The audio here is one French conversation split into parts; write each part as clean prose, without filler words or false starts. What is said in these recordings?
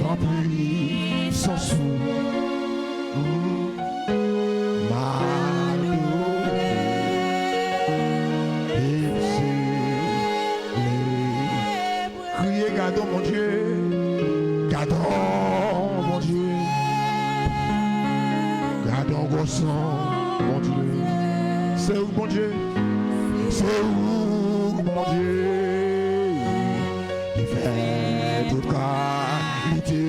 rempli sans sou. Criez, gardons mon Dieu, gardons mon Dieu, gardons vos sang, mon Dieu. C'est où mon Dieu? C'est où mon Dieu? Il fait toute qualité,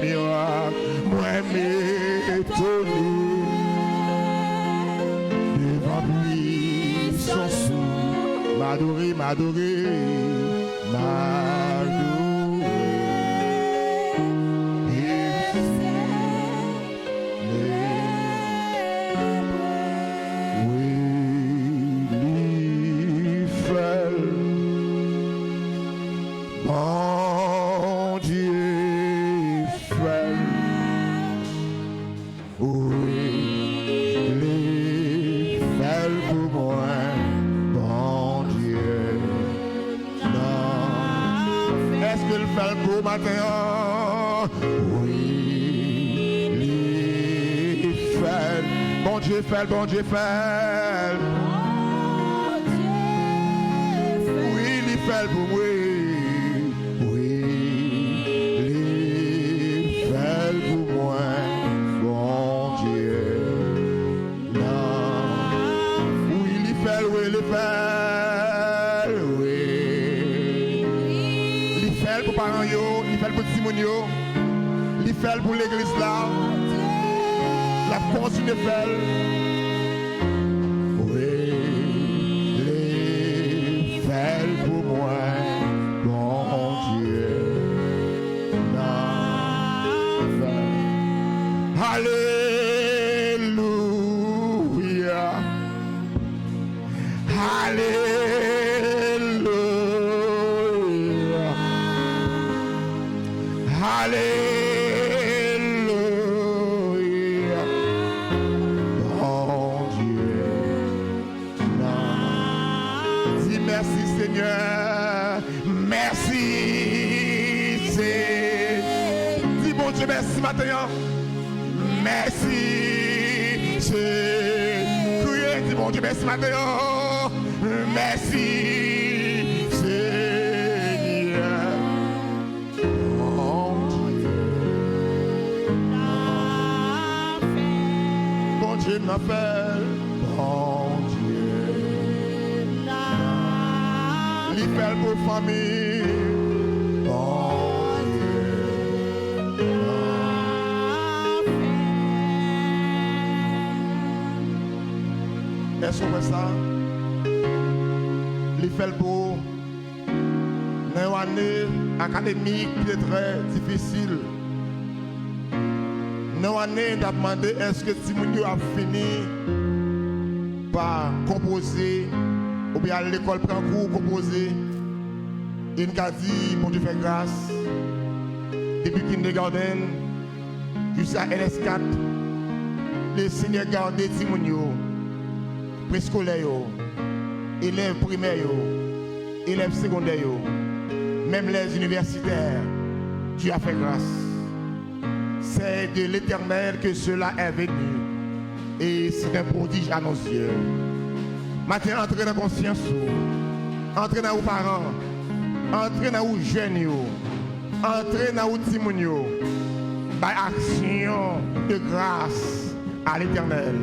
miracle, moi m'étonner. Devant lui, son sou, m'adorer, m'adorer, m'adorer. Mon Dieu fait, oui, il fait pour moi, mon Dieu, non. Est-ce qu'il fait pour matin? Oui, il fait, bon Dieu fait, bon Dieu fait. Oui, il fait pour moi. Il fait pour l'église là, la continue de faire. Oui, il fait pour moi, mon Dieu. Alléluia, alléluia. Alléluia, mon Dieu. Dis merci Seigneur, merci. Dis bon Dieu merci maintenant. Merci. Criez, dis bon Dieu merci maintenant. Merci. Dieu m'appelle, bon Dieu. Il fait pour famille, bon Dieu. Est-ce qu'on fait ça? Il fait pour une année académique qui est très difficile. Nous avons demandé est-ce que Timounio a fini par composer ou bien à l'école prend cours composer. Il nous a dit, bon Dieu fait grâce, depuis kindergarten jusqu'à LS4, le Seigneur garde Timounio, préscolaire, élèves primaires, élèves secondaires, même les universitaires, tu as fait grâce. C'est de l'Éternel que cela est venu. Et c'est un prodige à nos yeux. Maintenant, entrez dans la conscience. Entrez dans vos parents. Entrez dans vos jeunes. Entrez dans vos timounios. Par action de grâce à l'Éternel.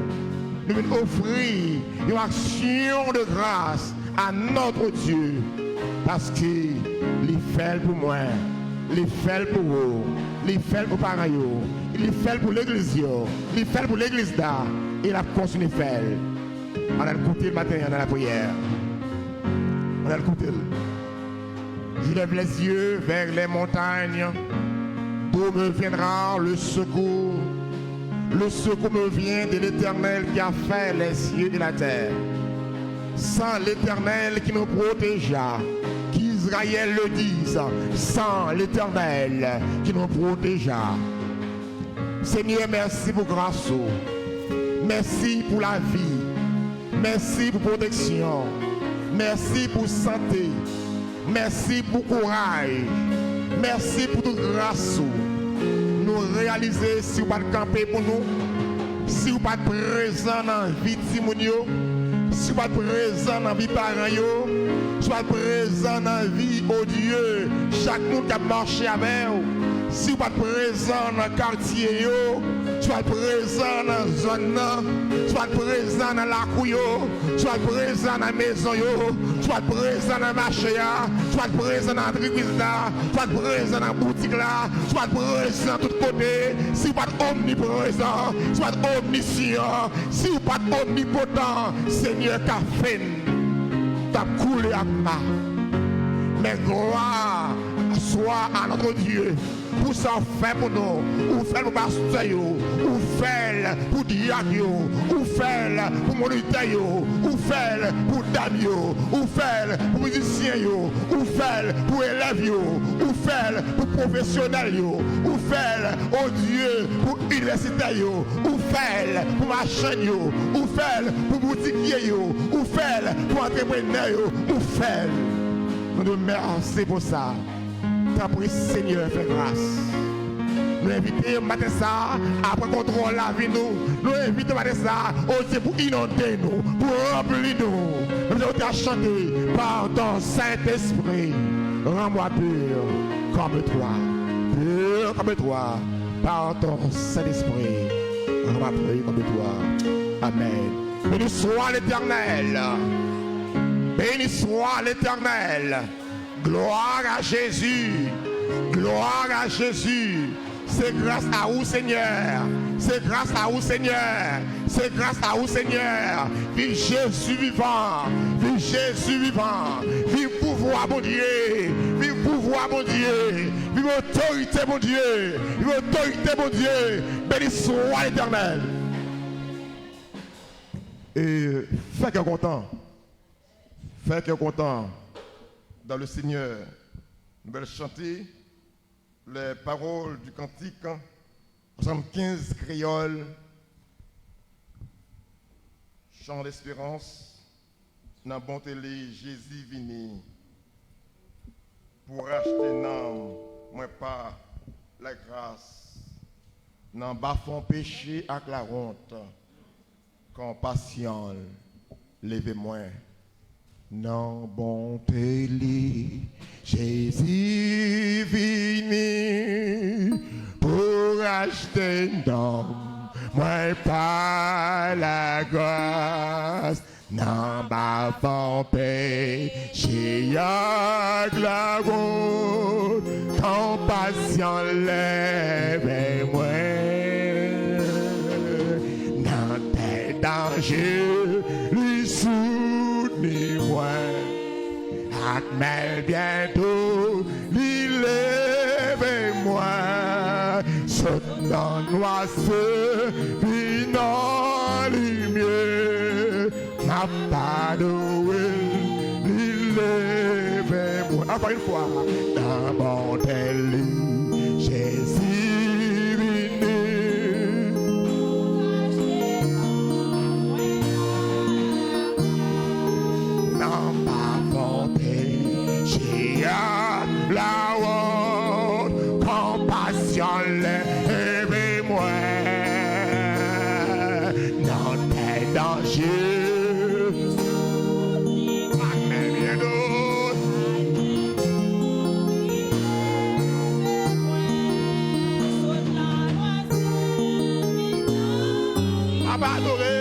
Nous venons offrir une action de grâce à notre Dieu. Parce qu'il fait pour moi. Il fait pour vous. Il fait pour parents, il fait pour l'église, il fait pour l'église d'art, et la continue de faire. On a écouté le matin dans la prière. On a écouté. Je lève les yeux vers les montagnes, d'où me viendra le secours. Le secours me vient de l'Éternel qui a fait les cieux et la terre. Sans l'Éternel qui nous protégea, qu'Israël le dise, sans l'Éternel qui nous protégea. Seigneur, merci pour grâce, merci pour la vie, merci pour protection, merci pour santé, merci pour courage, merci pour toute grâce. Nous réaliser si vous pas camper pour nous, si vous pas présent dans la vie de Timonio, si vous pas présent dans la vie de parents, si vous pas présent dans la vie, oh Dieu, chaque monde qui a marché avec vous, si vous pas présent dans le quartier, si vous pas présent dans la zone, si vous pas présent dans la couille, si vous pas présent dans la maison, si vous pas présent dans le marché, si vous pas présent dans l'entreprise, si vous pas présent dans la boutique, si vous pas présent de tous côtés, si vous pas omniprésent, si vous pas omniscient, si vous pas omnipotent, Seigneur, qu'a fait, t'as coulé à ma. Mais gloire soit à notre Dieu pour ça faire pour nous, ou faire pour pasteur, ou faire pour diacre, ou faire pour moniteur, ou faire pour dame, ou faire pour musicien, ou faire pour élève, ou faire pour professionnel, ou faire, oh Dieu, pour universitaire, ou faire pour machin, ou faire pour boutiquier, ou faire pour entrepreneur, ou faire. Nous nous remercions pour ça. T'as pris Seigneur, fais grâce. Nous invitons matin ça, après contrôle la vie nous. Nous invitons matin ça, aussi pour inonder nous, pour remplir nous. Nous avons chanté par ton Saint-Esprit. Rends-moi pur comme toi, par ton Saint-Esprit. Rends-moi pur comme toi. Amen. Béni soit l'Éternel. Béni soit l'Éternel. Gloire à Jésus. Gloire à Jésus. C'est grâce à vous, Seigneur. C'est grâce à vous, Seigneur. C'est grâce à vous, Seigneur. Vive Jésus vivant. Vive Jésus vivant. Vive pouvoir, mon Dieu. Vive pouvoir, mon Dieu. Vive autorité, mon Dieu. Vive autorité, mon Dieu. Béni soit l'Éternel. Et faites qu'un content. Faites qu'un content. Dans le Seigneur, nous allons chanter les paroles du cantique 75 créoles, chant d'espérance, dans bonté Jésus vini pour acheter non, moi pas la grâce, dans bafon péché avec la honte, compassion, levez-moi. Non, bonté, Jésus vini pour acheter non, moi pas la grâce, non, ma bon péché à la route, compassion lève-moi, dans tes dangers, lui soutenez-moi. Mais bientôt, lève-moi, saute dans l'oiseau, puis dans les mieux, n'a pas de will, lève-moi. Encore une fois, dans mon délit, Jésus venu. Non, pas monter. La honte, compassion, lève-moi, dans tes dangers, mais bien d'autres, abandonné.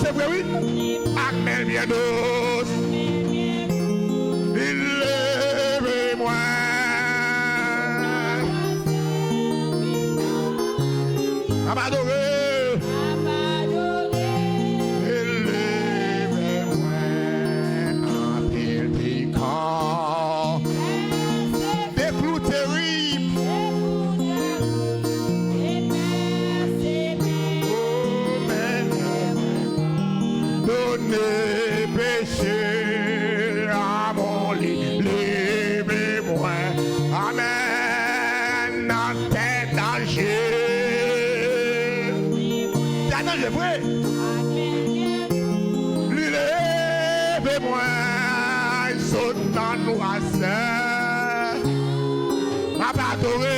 C'est vrai, oui. Amen, bien douce. Lève-moi. À m'adorer. Lève-moi. Un pile piquant. Des clous terribles. Levez-moi, saute dans l'oiseau. Ma adoré.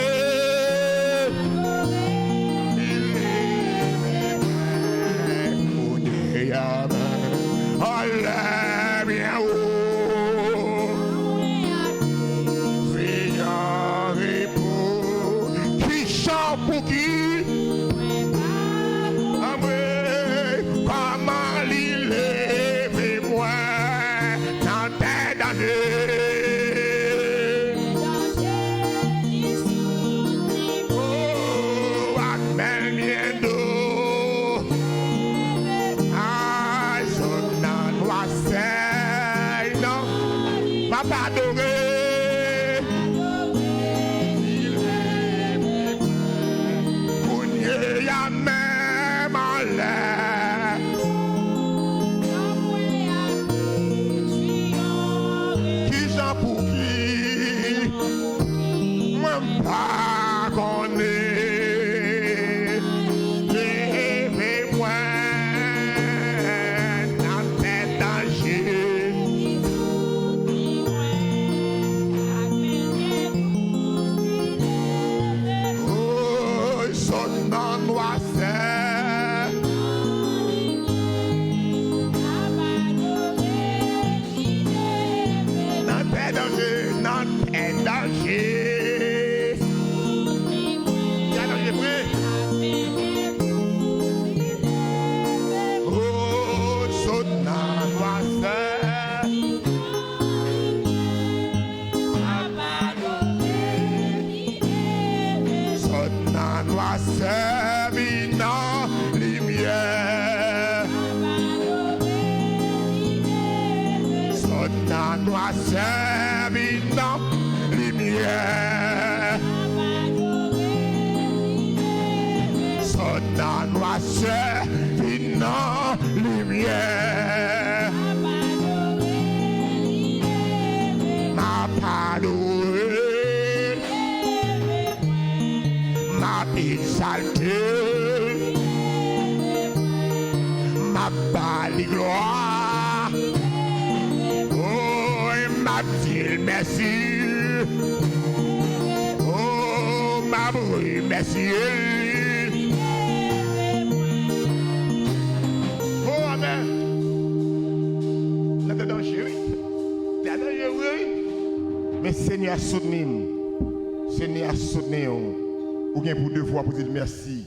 Mais Seigneur, soutenez-nous. Seigneur, soutenez-nous. Ou bien pour deux fois pour dire merci.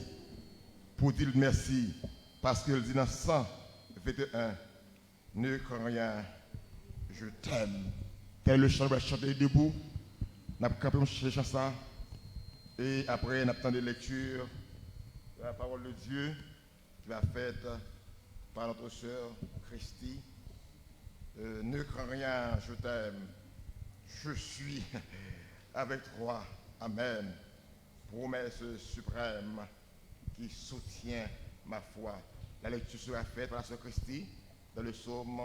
Pour dire merci. Parce qu'il dit dans 121, ne crains rien, je t'aime. Tel le chant va chanter debout. Nous avons campé une chanson. Et après, nous avons des lectures de la parole de Dieu qui va faite par notre sœur Christy. Ne crains rien, je t'aime. Je suis avec toi. Amen. Promesse suprême qui soutient ma foi. La lecture sera faite par la sœur Christy dans le psaume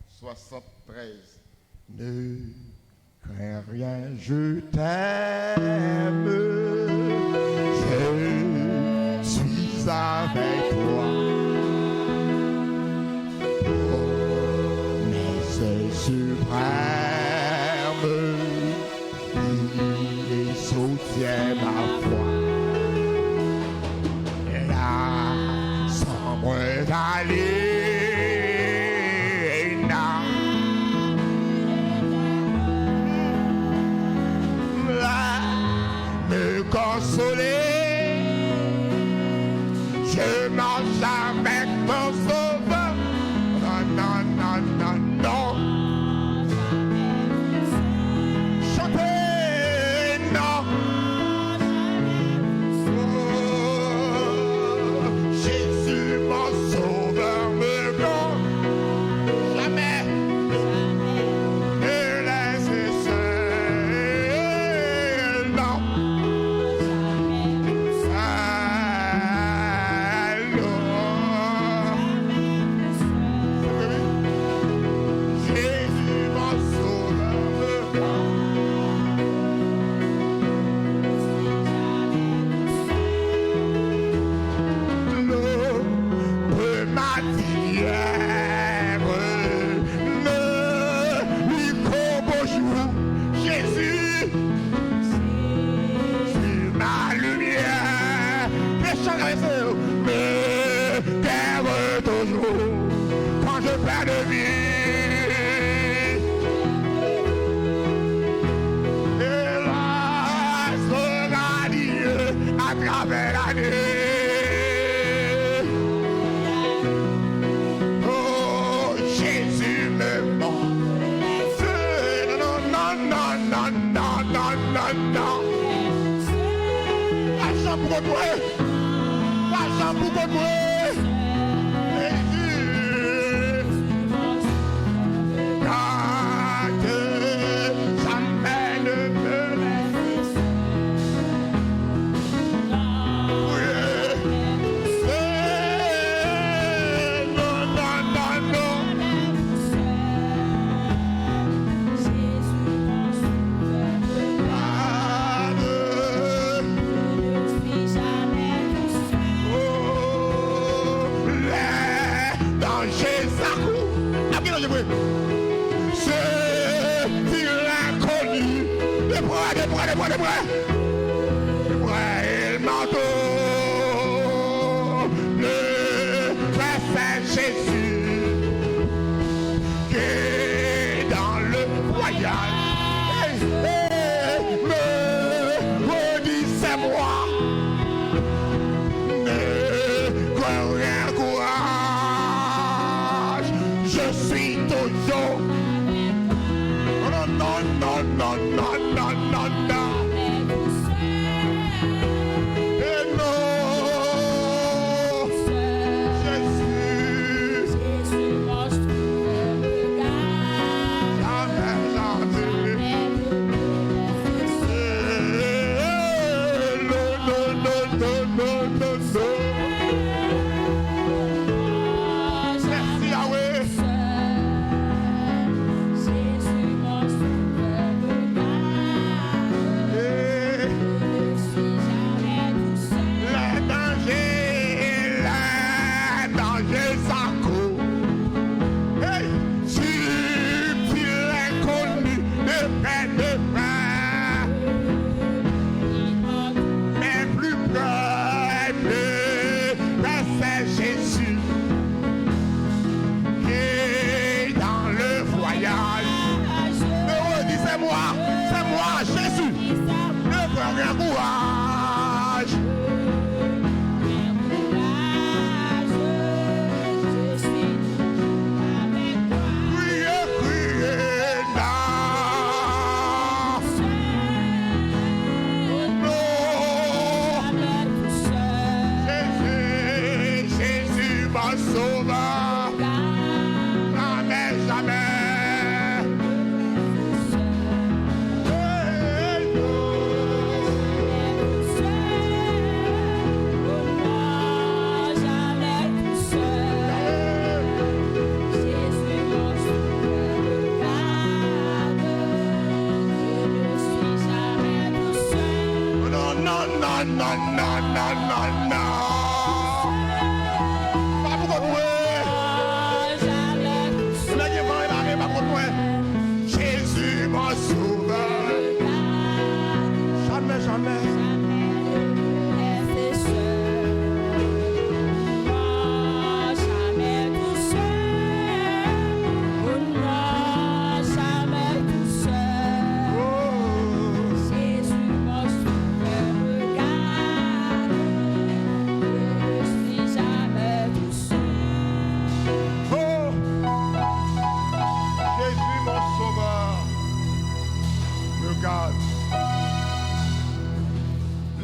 73. Ne crains rien, je t'aime. Je suis avec toi. Promesse suprême. Il soutient ma foi. La sombre vallée n'a me consoler. Je marche avec mon sauveur. Non, non, non, non, non. nouvelle année. Oh, Jésus me montre. Non, non, non, non, non, non, non, non. L'argent pour toi. L'argent pour toi. Le manteau, le Saint Jésus, qui est dans le voyage, me redit c'est moi, ne crois rien, courage, je suis toujours. Non, non, non, non, non, non, non, non.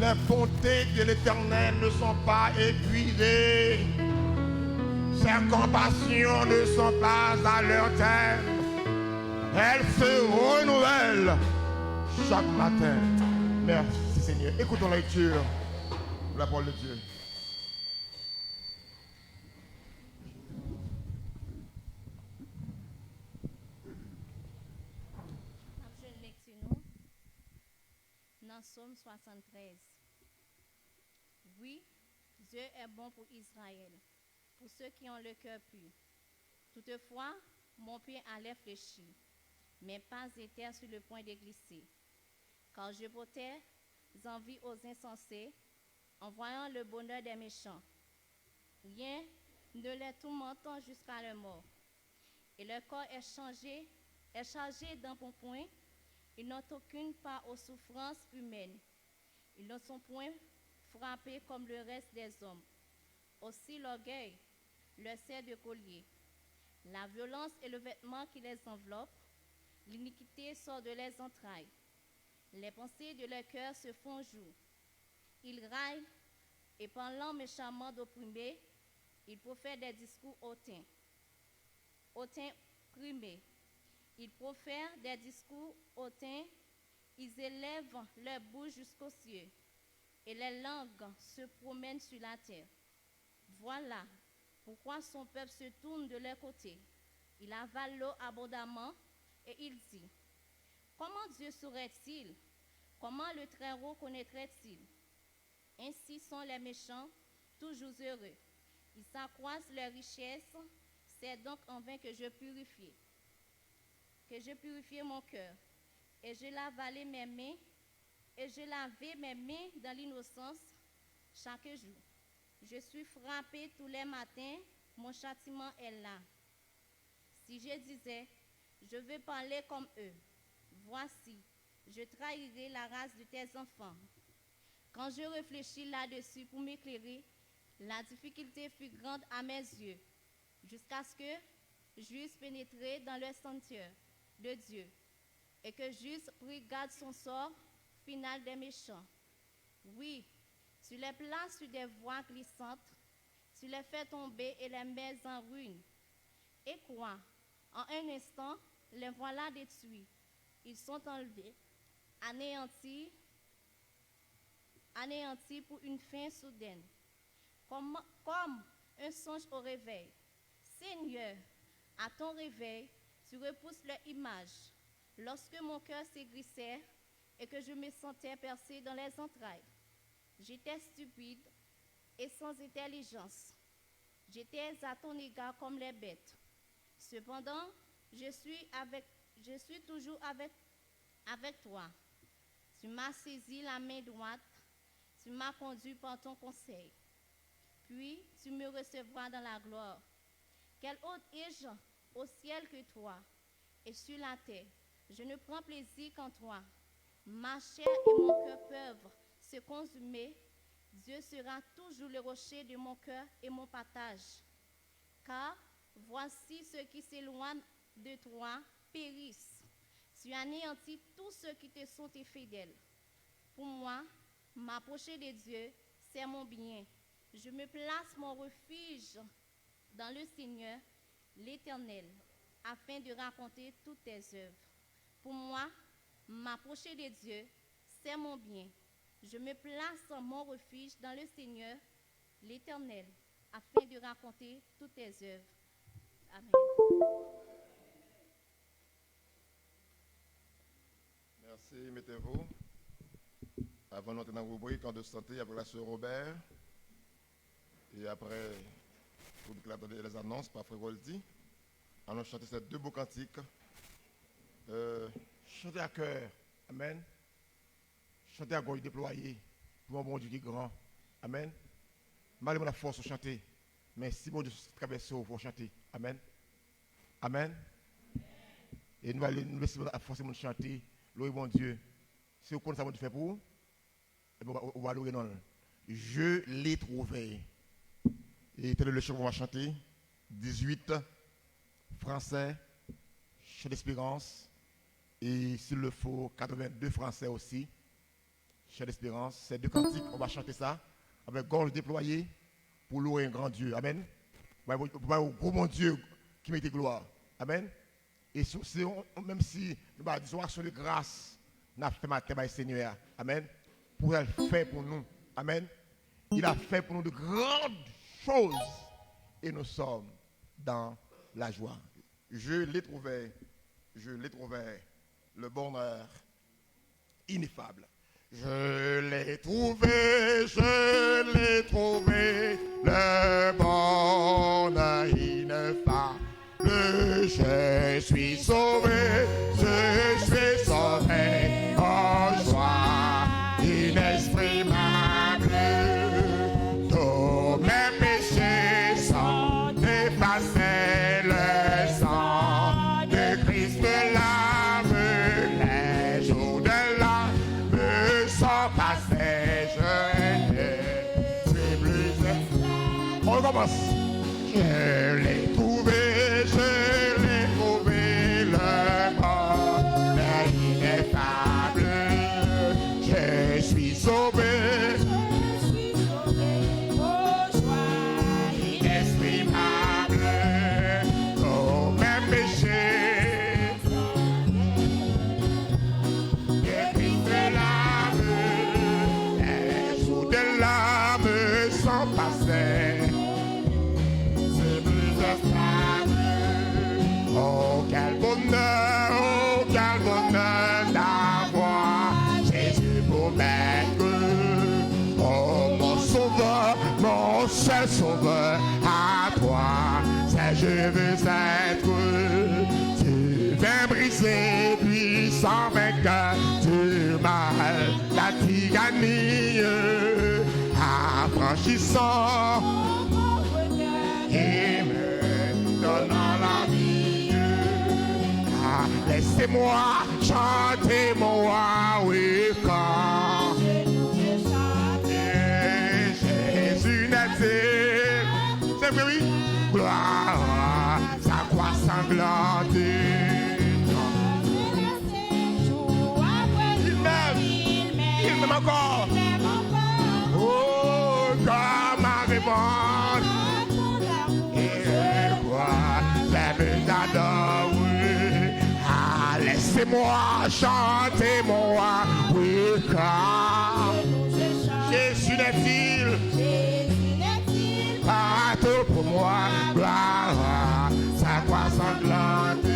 Les bontés de l'Éternel ne sont pas épuisées. Ses compassions ne sont pas à leur terme. Elles se renouvellent chaque matin. Merci Seigneur. Écoutons la lecture de la parole de Dieu. Dans Psaume 73. Oui, Dieu est bon pour Israël, pour ceux qui ont le cœur pur. Toutefois, mon pied allait fléchir, mes pas étaient sur le point de glisser. Car je portais envie aux insensés, en voyant le bonheur des méchants. Rien ne les tourmentant jusqu'à la mort. Et leur corps est chargé d'embonpoint. Ils n'ont aucune part aux souffrances humaines. Ils ne sont point frappé comme le reste des hommes. Aussi l'orgueil leur sert de collier. La violence est le vêtement qui les enveloppe. L'iniquité sort de leurs entrailles. Les pensées de leur cœur se font jour. Ils raillent et parlant méchamment d'opprimés, ils profèrent des discours hautains primés. Ils profèrent des discours hautains, ils élèvent leur bouche jusqu'aux cieux, et les langues se promènent sur la terre. Voilà pourquoi son peuple se tourne de leur côté. Il avale l'eau abondamment, et il dit, comment Dieu saurait-il? Comment le Très-Haut connaîtrait-il? Ainsi sont les méchants, toujours heureux. Ils s'accroissent leurs richesses, c'est donc en vain que je purifiais mon cœur, et je lavais mes mains, dans l'innocence chaque jour. Je suis frappé tous les matins, mon châtiment est là. Si je disais, je veux parler comme eux, voici, je trahirai la race de tes enfants. Quand je réfléchis là-dessus pour m'éclairer, la difficulté fut grande à mes yeux, jusqu'à ce que j'eusse pénétré dans le sanctuaire de Dieu et que j'eusse pris garde son sort final des méchants. Oui, tu les places sur des voies glissantes, tu les fais tomber et les mets en ruine. Et quoi? En un instant, les voilà détruits. Ils sont enlevés, anéantis pour une fin soudaine, comme un songe au réveil. Seigneur, à ton réveil, tu repousses leur image. Lorsque mon cœur s'aigrissait et que je me sentais percé dans les entrailles, j'étais stupide et sans intelligence. J'étais à ton égard comme les bêtes. Cependant, je suis toujours avec toi. Tu m'as saisi la main droite, tu m'as conduit par ton conseil. Puis tu me recevras dans la gloire. Quel autre ai-je au ciel que toi, et sur la terre, je ne prends plaisir qu'en toi. Ma chair et mon cœur peuvent se consumer. Dieu sera toujours le rocher de mon cœur et mon partage. Car voici ceux qui s'éloignent de toi périssent. Tu anéantis tous ceux qui te sont infidèles. Pour moi, m'approcher de Dieu, c'est mon bien. Je me place mon refuge dans le Seigneur, l'Éternel, afin de raconter toutes tes œuvres. Pour moi, m'approcher de Dieu, c'est mon bien. Je me place mon refuge dans le Seigneur, l'Éternel, afin de raconter toutes tes œuvres. Amen. Merci, mettez-vous. Avant d'entrer dans la rubrique en de santé avec la sœur Robert. Et après, pour déclarer les annonces par Frère Goldi, allons chanter ces deux beaux cantiques. Chanter à cœur. Amen. Chanter à gorge déployée. Pour un bon Dieu qui est grand. Amen. Malgré la force de chanter. Mais si mon Dieu traverse, il faut chanter. Amen. Amen. Et nous allons laisser la force de chanter. Louez mon Dieu. Si vous connaissez ce que Dieu fait pour vous, on va louer dans le. Je l'ai trouvé. Et tel est le chant qu'on va chanter. 18, français, chant d'espérance. Et s'il le faut, 82 français aussi. Chant d'espérance. Ces deux cantiques, on va chanter ça avec gorge déployée pour louer un grand Dieu. Amen. Pour un gros bon Dieu qui mérite gloire. Amen. Et même si nous avons une action de grâce, nous avons fait matin, Seigneur. Amen. Pour le faire pour nous. Amen. Il a fait pour nous de grandes choses. Et nous sommes dans la joie. Je l'ai trouvé, le bonheur ineffable. Je l'ai trouvé, le bonheur ineffable. Je suis sauvé, en joie inexprimable. Tous mes péchés sont effacés, le sang de Christ lave, les jours de l'âme sont passés, je l'ai commence. Je l'ai trouvé, le bonheur ineffable. Je suis sauvé. Oh, quel bonheur d'avoir Jésus pour maître. Oh, mon sauveur, mon seul sauveur, à toi, c'est je veux être. Tu viens briser, puissant vainqueur du mal, la tyrannie, affranchissant et me donnant la vie. Ah, laissez-moi chanter mon roi, oui, quand Jésus n'est-il, c'est vrai, oui, gloire, sa croix sanglante. Il m'aime encore. Oh, comme ma réponse. Et quoi, j'aime t'adore, oui. Ah, laissez-moi chanter mon roi, oui, car Jésus n'est-il pas tout pour moi, gloire, sa croix sanglante.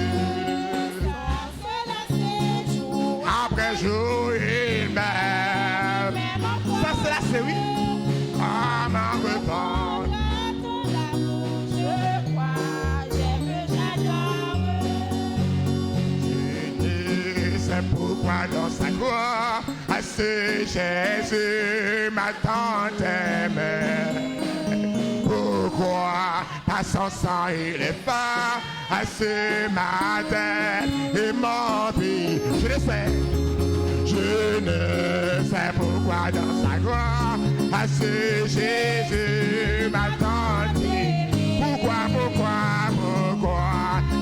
Après jour, il m'aime. Ça, c'est la série. Ah, ma revanche. C'est pourquoi dans sa croix, à ce Jésus m'a tant aimé. Pourquoi par son sang il est fort, à ce matin il m'envie. Je le sais, je ne sais pourquoi dans sa croix, à ce Jésus m'a tant aimé. Pourquoi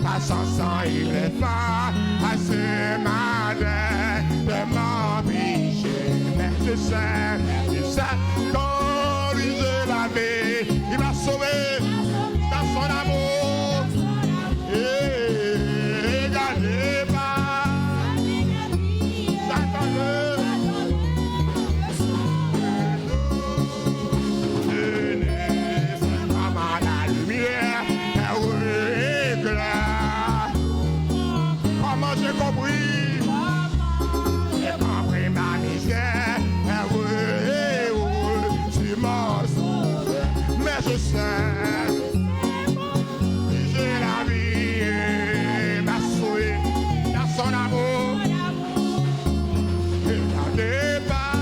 par son sang il est fort, à ce matin de m'empêcher. Mais je sais, quand lui je l'avais, il m'a sauvé dans son amour. Et regardez pas, j'attends-le. Je ne sais pas mal la lumière, comment j'ai compris ma misère, tu m'as sauvé, mais je sais, j'ai la vie, m'a sauvé dans son amour, regardez pas.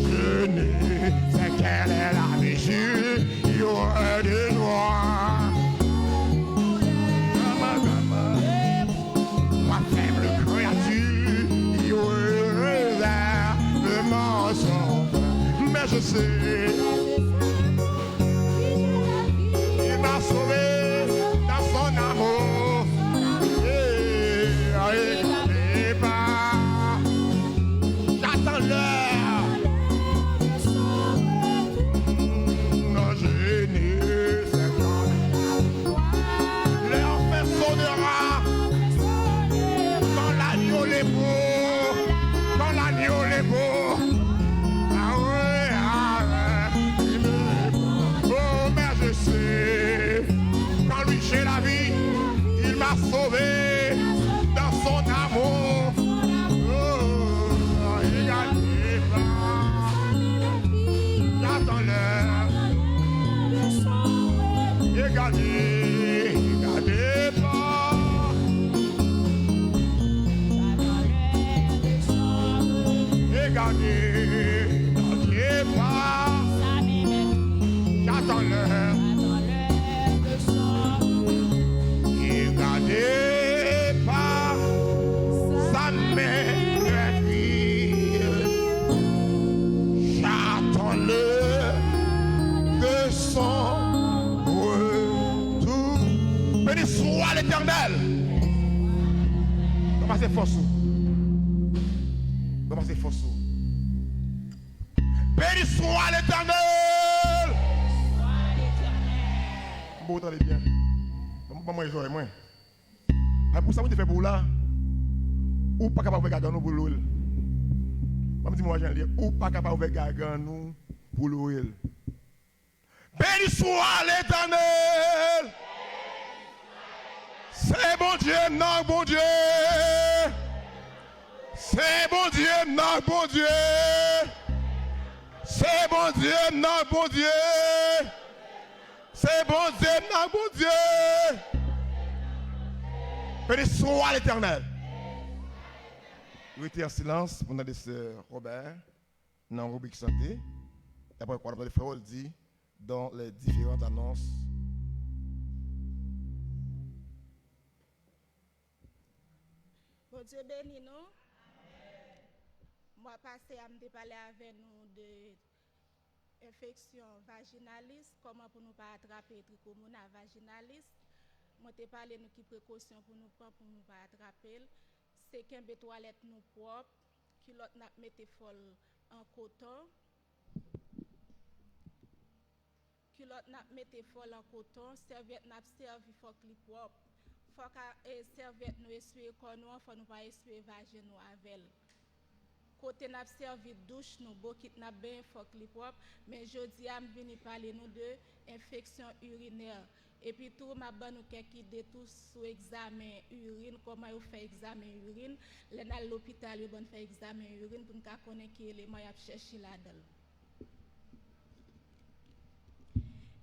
Je ne sais quelle est la mesure, il y aura de noir. Ma faible créature, il y aura le mensonge. Mais je sais, il m'a sauvé dans son amour. Et pas, j'attends l'heure. Non, je ne sais pas. L'heure fait sonnera quand l'agneau est beau, quand l'agneau est beau. Ah ouais, il me beau. Oh, mais je sais, quand lui j'ai la vie, il m'a sauvé dans son amour. Oh, il a dit pas, j'attends l'heure. Regardez pas. Regardez pas. J'attends l'heure. Regardez pas. Ça m'écrit. Ramassez force. Ramassez force. Béni soit l'Éternel. Bon, attendez bien. Moi, j'aurais moins. Pour ça, vous faites pour là. Ou pas capable de faire nous pour l'oil. Je dis moi, ou pas capable de faire nous pour l'oil. Béni soit l'Éternel. C'est bon Dieu, non, bon Dieu. C'est bon Dieu, non, bon Dieu. C'est bon Dieu, non, bon Dieu. C'est bon Dieu, non, bon Dieu. Béni soit l'Éternel. Restez en silence pendant des sœurs Robert, dans la rubrique santé. Et après, quoi, les frères dit dans les différentes annonces. Bon Dieu béni nous. Moi, passé à me parler avec nous de infection vaginaliste, comment pour nous pas attraper trichomona vaginalis. Moi, te parlé nous qui précaution pour nous prendre pour nous pas attraper. C'est qu'un bé toilette nous propre, culotte n'a mette folle en coton. Culotte n'a mette folle en coton, serviette n'a servi faut qu'il propre. Faut que serviette nous essuyer corps nous, faut nous pas essuyer vagin nous avec. Côté n'a servi douche nous, bokit n'a bien faut qu'il propre, mais jodi am vini parler nous de infection urinaire. Et puis tout m'a ban nous quelques idées tous sur examen urine, comment on fait examen urine, les à l'hôpital on fait examen urine pour nous connaître qui élément y a chercher là-dedans.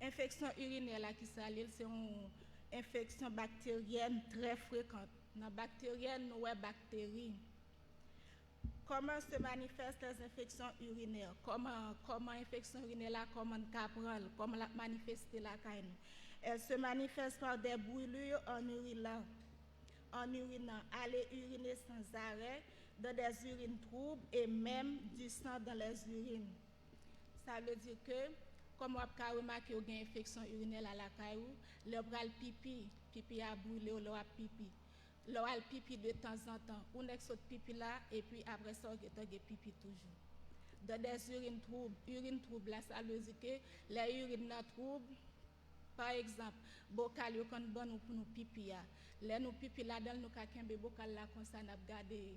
Infection urinaire là qui s'allie, c'est une infection bactérienne très fréquente. Dans bactérienne nous ouais bactéries. Comment se manifestent les infections urinaires? Comment infection urinaire là comment capral, comment la manifester la caille? Elle se manifeste par des brûlures en urinant, aller uriner sans arrêt, dans des urines troubles et même du sang dans les urines. Ça veut dire que, comme on a remarqué qu'il y a une infection urinaire à la caillou, le bras pipi a brûlé ou le pipi. Le pipi de temps en temps, on a saute pipi là et puis après ça, on a pipi toujours. Dans des urines troubles là, ça veut dire que les urines troubles. Par exemple, bocal yo kon bon pour nous pipi ya. Les nous pipi là dans nous ka kembe bocal là comme ça n'a garder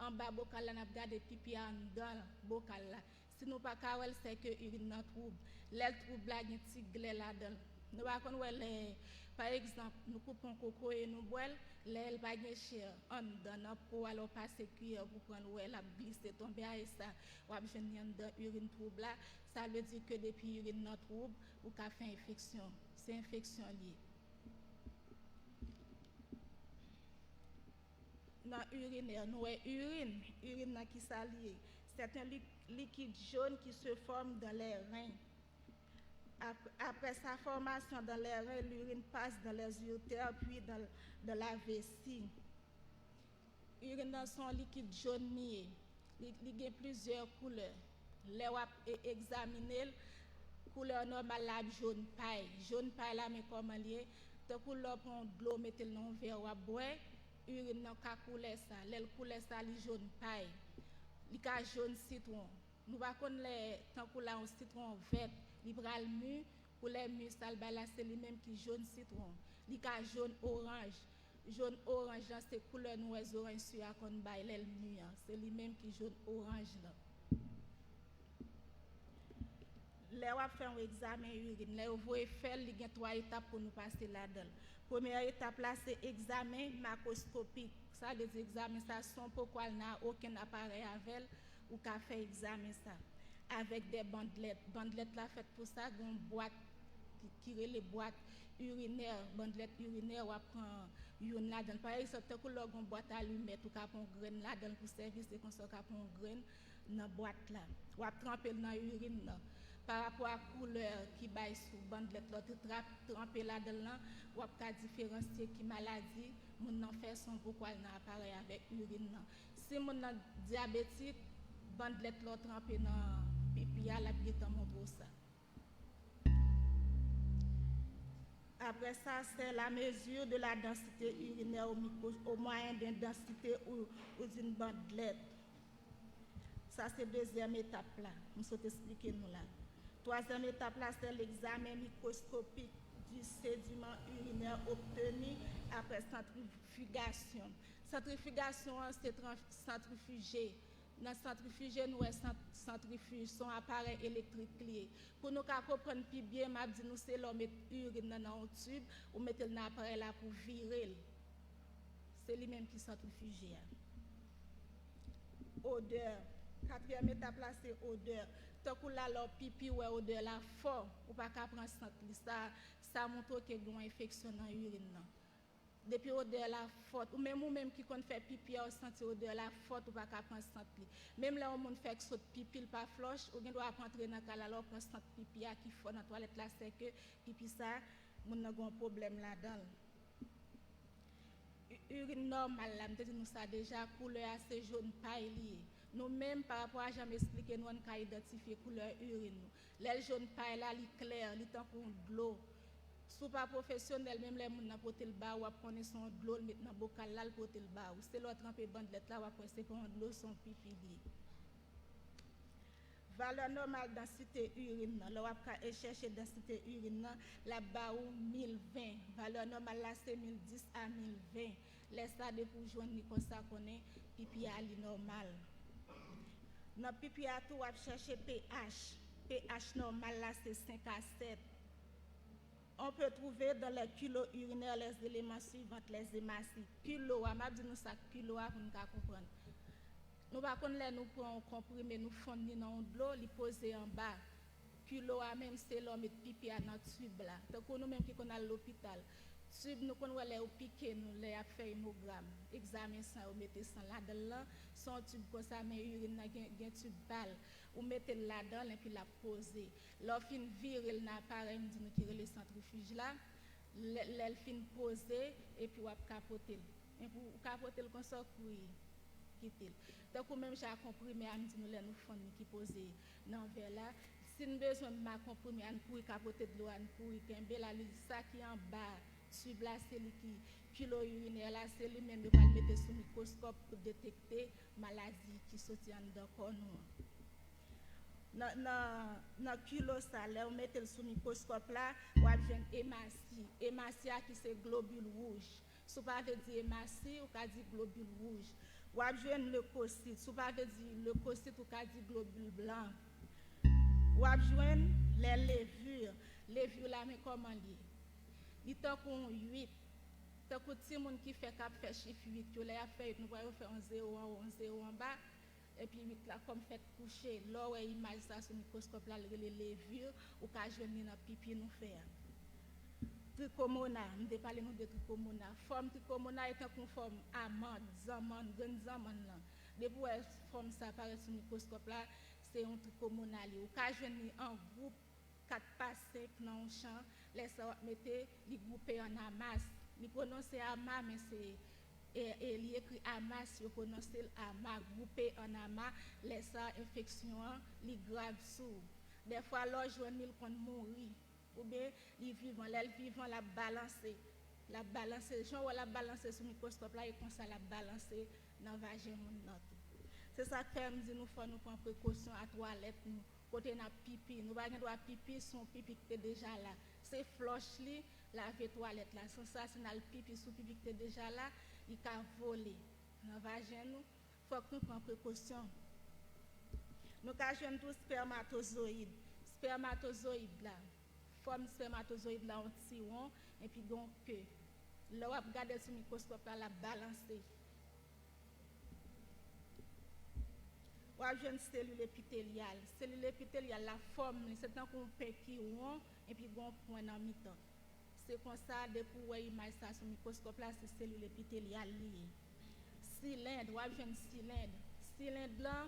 en bas bocal là n'a garder pipi en dans bocal là. Si nous pas kawel c'est que urine nan trouble. Les trouble là gen ti glé là dedans. Nous pas kon les par exemple, nous coupons coco et nous boile, les pas gen cher en dedans pour alors passer cuillère pour prendre ouais la glisser tomber à ça. Ou a venir dans urine trouble là, ça veut dire que depuis urine nan trouble ou ka fait infection. C'est infection liée. Dans l'urinaire, nous avons urine qui s'allie. C'est un liquide jaune qui se forme dans les reins. Après sa formation dans les reins, l'urine passe dans les urétères puis dans la vessie. L'urine dans son liquide jaune nié. Il a plusieurs couleurs. Les examiner couleur normale la jaune paille là mais comment lié de couleur prend de l'eau mettez dans un verre ou boire urine nan ka couleur ça l'aile couleur ça li jaune paille li ka jaune citron nous pas connait les tant couleur un citron vert li pral mu couleur mu ça là c'est lui même qui jaune citron li ka jaune orange c'est couleur noir orange sur a kon bail l'aile mu c'est lui même qui jaune orange là. Les on fait un examen urine, les on voit faire il y a 3 étapes pour nous passer là-dedans. Première étape là c'est examen macroscopique. Ça des examens ça sont pourquoi n'a aucun appareil avec ou qu'a fait examen ça avec des bandelettes. Bandelettes là faites pour ça une boîte qui les boîtes urinaires, bandelettes urinaires on prend une là-dedans. Par exemple que l'on boîte à allumettes ou qu'a prend graine là-dedans pour service de comme ça qu'a prend graine dans boîte là. Ou tremper dans urine là. Par rapport à la couleur qui baille sous bandelette, l'autre trempé là-dedans, ou à différencier qui maladie, mon en fait son pourquoi il n'a appareil avec urine. Si mon diabétique, bandelette l'autre trempé dans pipi à la bière dans mon beau ça. Après ça, c'est la mesure de la densité urinaire au moyen d'une densité ou d'une bandelette. Ça, c'est deuxième étape là. Je vais expliquer nous là. Troisième étape là, c'est l'examen microscopique du sédiment urinaire obtenu après centrifugation. Centrifugation, c'est centrifuger. Dans le centrifuge, nous avons centrifuge, son appareil électrique lié. Pour nous comprendre plus bien, je dis nous c'est l'homme mettre urine dans un tube ou mettre l'appareil là pour virer. C'est lui-même qui centrifuge. Odeur. Quatrième étape là, c'est odeur. Tant que là, leur pipi ou odeur là fort, ou pas qu'à prendre ça montre qu'il y a une infection dans l'urine. Depuis odeur la forte ou même qui qu'on fait pipi ou sentir odeur la forte ou pas qu'à prendre sentir même là on fait saute pipi pas flush ou doit rentrer dans cas alors prendre sentir pipi qui fort dans toilette là c'est que pipi ça mon a un problème là-dedans. Urine normale là me dit nous ça déjà couleur assez jaune paille nous même par rapport à jamais expliquer nous on peut identifier couleur urine nous les jaune paille là li clair li tant pour de l'eau. Si pas professionnel, même les gens qui portent le bas, ou prendre son de l'eau, mettre dans le bocal là, porter le bas. Ou c'est l'autre tremper bandelette là, ou après c'est pour de l'eau, son pipi. Valeur normale densité urine, là, on va chercher densité urine, là, bas ou 1020. Valeur normale là, c'est 1010 à 1020. Laisse ça de pour joindre comme ça qu'on est, pipi à normal. Dans pipi à tout, on va chercher pH. pH normal là, c'est 5 à 7. On peut trouver dans les kilos urinaires les éléments suivants, les hématies. Kilo, on m'a dit nous ça kilo pour nous comprendre. Nous pas connaître nous prend comprimé nous fondre dans de l'eau, li poser en bas. Kilo a même c'est l'homme met pipi à notre tube là. Donc nous même qui qu'on a l'hôpital. Tube nous qu'on les au piquer nous les a fait hémogramme. Examen sang ou mettez sang là-dedans, son tube comme ça mais urine gen tube balle. Ou mettez là-dedans et puis la poser. L'offre virer l'appareil me dit nous tirer le centrifuge là, l'elfine poser et puis ou capoter. Et pour capoter comme ça courir quitter. Donc ou même j'ai comprimé me dit nous les nous fond qui poser dans verre là. Si nous besoin de ma comprimé an pour capoter de l'eau an pour kembe là ça qui en bas tube là c'est lui qui kilo urinaire là c'est lui même va le mettre sous microscope pour détecter maladie qui sorti en dedans corps nous. Dans kilo ça là on mettre sous microscope là ou a joindre hématie qui c'est globule rouge sous pas veut dire hématie ou ka dit globule rouge ou a joindre leucocyte sous pas veut dire leucocyte ou ka dit globule blanc ou a joindre les levures là mais comment lié il tant qu'on 8 tant que ti monde qui fait cap fait chiffre 8 yo là fait nous voyons faire un 0 en haut un 0 en bas et puis 8 là comme fait coucher là ouais image ça sur microscope là les levures ou ka joindre dans pipi nous faire trichomona nous parler nous de trichomona forme trichomona est une forme amande zamande grande zamande là depuis forme ça apparaît sur microscope là c'est un trichomona ou ka joindre en groupe 4 par 5 dans un champ laisse mettre les grouper en amas li prononcer amas mais c'est et il écrit amas il prononce amas groupé en amas laisse infection li grave sous des fois l'or joindre il kon mourir ou bien li vivant la balancer genre la balancer sur microscope là et comme ça la balancer dans vagin mon c'est ça que fait me dit nous faut nous prendre précaution à toilette nous côté na pipi nous pas droit pipi son pipi qui est déjà là c'est flush li laver toilette là sans ça c'est na le pipi sous pipi qui est déjà là il ca voler dans vagin nous faut que nous prendre précaution nous ca joindre tout spermatozoïde là forme spermatozoïde là on tiron et puis donc là on regarder sur microscope là la balancer ou a jeune cellule épithéliale la forme c'est tant qu'on fait qui rond et puis bon point dans mi-temps c'est comme ça depuis ouais image ça sur microscope là c'est cellule épithéliale liée cylindre ou a jeune cylindre là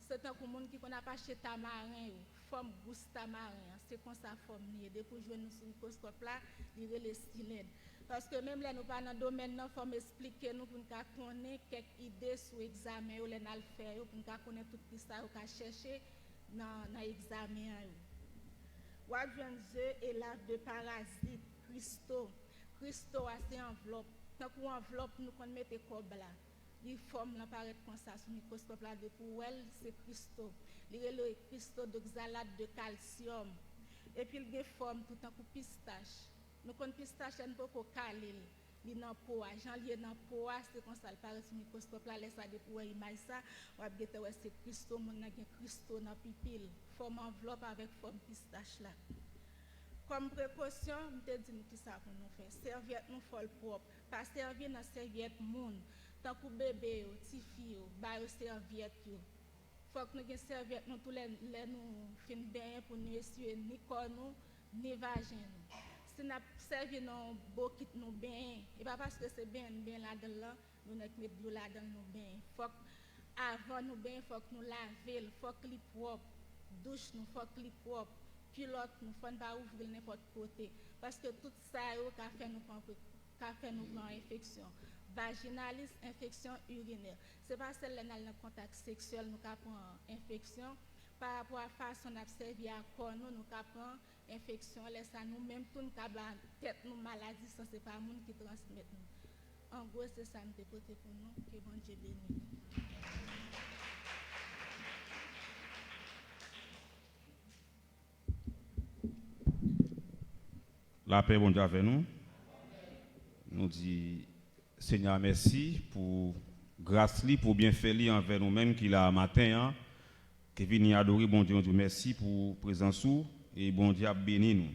c'est tant qu'on monde qui qu'on a pas chez tamarin forme gousse tamarin c'est comme ça forme liée depuis joindre sur microscope là il est le cylindre parce que même là nous pas dans domaine non faut m'expliquer nous pour nous connaître quelques idées sur examen ou les n'a le faire pour nous connaître tout ça ou ka chercher dans examen ou a joindre œufs et larves de parasites Christo. Christo a c'est enveloppe. Tant qu'on enveloppe, nous qu'on mette cob là. Il forme l'apparaît comme ça sur le microscope là de pour elle, c'est Christo. Il est le Christo d'oxalate de calcium. Et puis il y a forme tout en coup pistache. Nous qu'on pistache on peut pas caler. Il dans poa, Jean lié dans poa, c'est comme ça il paraît sur le microscope là, laisse ça de pour image ça, on va gêter ouais c'est Christo, mon n'a gen Christo dans pipil, forme enveloppe avec forme pistache là. Comme précaution, je te dis qui ça pour nous faire. Serviette nous folle propre, pas servir dans serviette moun. Tant que bébé, petit fille, ba yo serviette yo. Faut que nous gen serviette nous tous les nous fin bien pour nous essuyer ni corps nous ni vagin nous. Si nous servi non bokit nous bien, et pas parce que c'est bien là-dedans, nous mettre de l'eau là-dedans nous bien. Faut avant nous bien, faut que nous laver, faut que li propre, douche nous faut que li propre. Culotte nous faut pas ouvrir n'importe côté parce que tout ça yo qu'a fait nous prendre infection vaginale, infection urinaire. C'est pas celle dans le contact sexuel nous qu'a prendre infection par rapport à façon d'observer à corps nous qu'a prendre infection laisse ça nous même tout nous qu'a tête nous maladie ça c'est pas monde qui transmet nous. En gros c'est ça me côté pour nous que bon Dieu bénisse. La paix, bon Dieu, avec nous. Nous disons, Seigneur, merci pour grâce, pour bienfait envers nous-mêmes qu'il a matin, hein, qui vient adorer, bon Dieu, merci pour présence et bon Dieu a béni nous.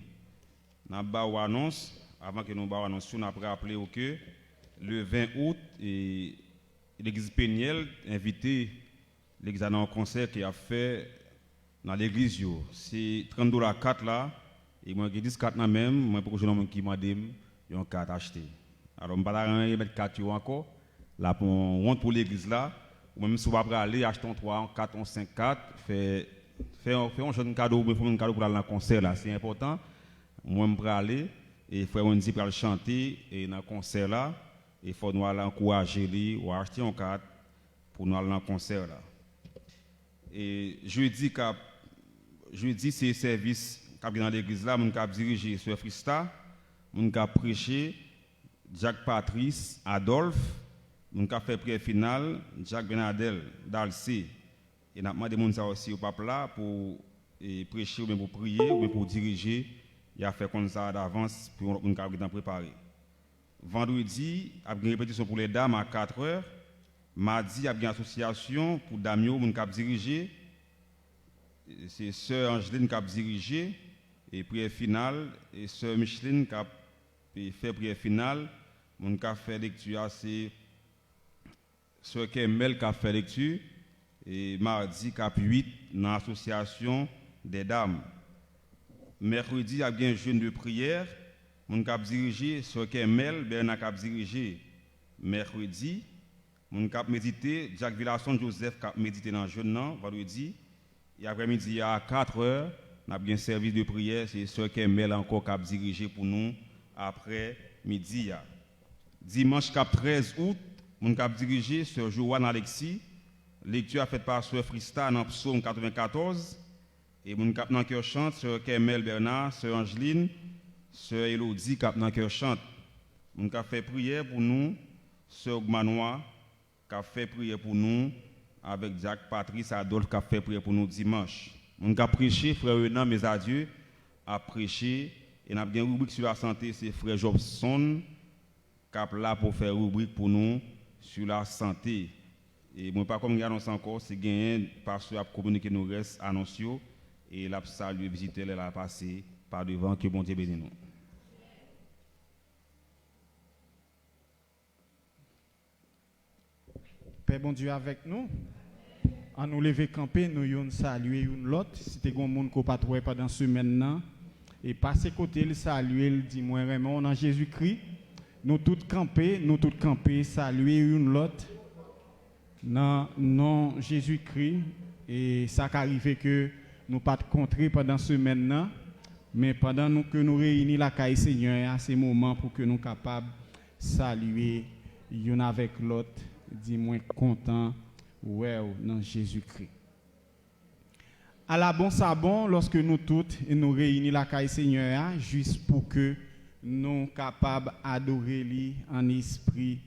Nous avons annonce, avant que nous avons annonce, nous avons rappelé que le 20 août, l'église Péniel a invité l'église à un concert qui a fait dans l'église. C'est $30 là. Et moi, je dis 4 même, moi, pour que je n'ai qui m'a dit, il y a un 4 acheté. Alors, je ne vais pas mettre 4 encore. Là, on rentre pour l'église là. Ou même si on va aller acheter un 3, un 4, un 5, 4, fait un jeune cadeau, mais il faut un cadeau pour aller dans le concert là. C'est important. Moi, je vais aller. Et frère, on dit pour aller chanter et dans le concert là. Il faut nous aller encourager lui ou acheter un 4 pour nous aller dans le concert là. Et jeudi, c'est service. Dans l'église là, mon cap dirigé sur Frista, mon cap prêché Jacques Patrice Adolphe, mon cap fait prière finale Jacques Benadel d'Alcé. Et n'a demandé mon ça aussi au pape là pour prêcher ou bien pour prier ou bien pour diriger. Il a fait comme ça d'avance pour mon cap préparer. Vendredi, il y a une répétition pour les dames à 4h. Mardi, il y a une association pour Damio, mon cap dirigé. C'est sœur Angeline qui a dirigé et prière finale et sœur Micheline qui a fait prière finale. Mon qui a fait lecture c'est sœur Kemel qui a fait lecture et mardi cap 8 dans l'association des dames. Mercredi il y a bien jeûne de prière. Mon qui a dirigé sœur Kemel Bernard qui a dirigé mercredi. Mon qui a médité Jacques Villasson Joseph qui a médité dans jeûne vendredi. Et après-midi à 4h, on a bien service de prière, c'est ce qu'Emel encore qui a dirigé pour nous après midi. Dimanche 13 août, on a dirigé Sœur Joanne Alexis, lecture faite par Sœur Frista dans Psaume 94, et on a dans cœur chante Sœur Kemel Bernard, Sœur Angeline, Sœur Elodie qui a dans cœur chante. On a fait prière pour nous, Sœur Manois qui a fait prière pour nous, avec Jacques Patrice Adolphe qui a fait prière pour nous dimanche. On a prêché, frère Renan, mes adieux, a prêché, et on a bien une rubrique sur la santé, c'est frère Jobson qui est là pour faire une rubrique pour nous sur la santé. Et moi, pas comme il annonce encore, c'est gagné parce que a communiqué nous reste annonce et la salué visiter elle a passé par devant que bon Dieu bénisse nous. Père bon Dieu avec nous. En nous lever camper, nous yon saluer une l'autre. C'était un monde qu'on pas trouvé pendant semaine là. Et passer côté le saluer, il dit moi vraiment en Jésus-Christ. Nous tous camper, saluer une l'autre. Dans nom Jésus-Christ et ça qu'arrive que nous pas contrer pendant semaine là, mais pendant que nous réunis la caille Seigneur à ces moments pour que nous capables saluer une avec l'autre. Dis-moi content ouais dans Jésus-Christ. À la bon sabon lorsque nous toutes et nous réunis la caille Seigneur juste pour que nous capables d'adorer lui en esprit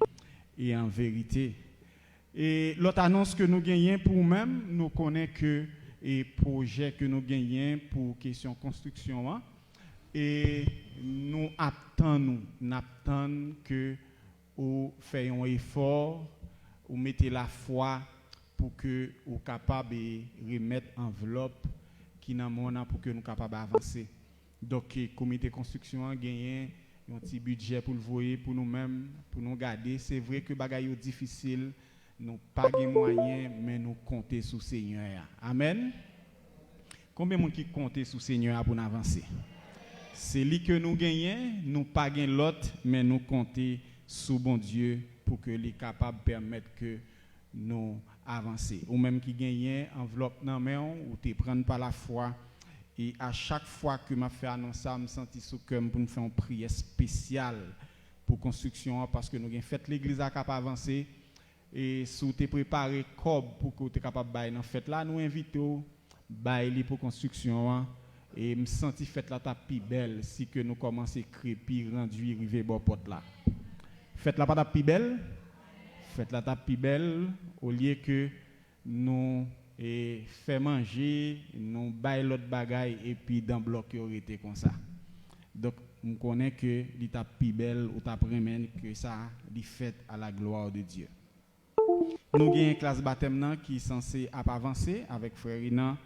et en vérité. Et l'autre annonce que nous gagnons pour nous-mêmes, nous connaissons que les projets que nous gagnons pour question construction, et nous attendons que vous fassiez un effort, vous mettez la foi pour que vous soyez capable de remettre enveloppe qui n'a pas pour que nous soyons capables d'avancer. Donc, le comité de construction a gagné un petit budget pour le voir, pour nous-mêmes, pour nous garder. C'est vrai que les choses sont difficiles, nous n'avons pas de moyens, mais nous comptons sur le Seigneur. Amen. Combien de gens qui comptent sur le Seigneur pour nous avancer? C'est lui que nous gagnons, nous n'avons pas de l'autre, mais nous comptons sur bon Dieu pour que les capable de permettre que nous avancer. Ou même qui gagne enveloppe dans main ou te prendre par la foi. Et à chaque fois que m'a fait annoncer, je me senti sous cœur pour nous faire une prière spéciale pour construction parce que nous avons fait l'église à capable avancer et si vous te préparé comme pour que vous soyez capable de dans fête là nous invitons bailler pour construction et me senti fête là ta plus belle si que nous commencer crépi rendu river bord porte là. Fête là pas ta plus belle. Fête la table plus belle au lieu que nous fait manger, nous bail l'autre bagaille et puis dans bloc aurait été comme ça. Donc on connaît que l'étape plus belle ou ta première que ça dit fait à la gloire de Dieu. Nous avons une classe baptême qui est censée avancer avec frère Ina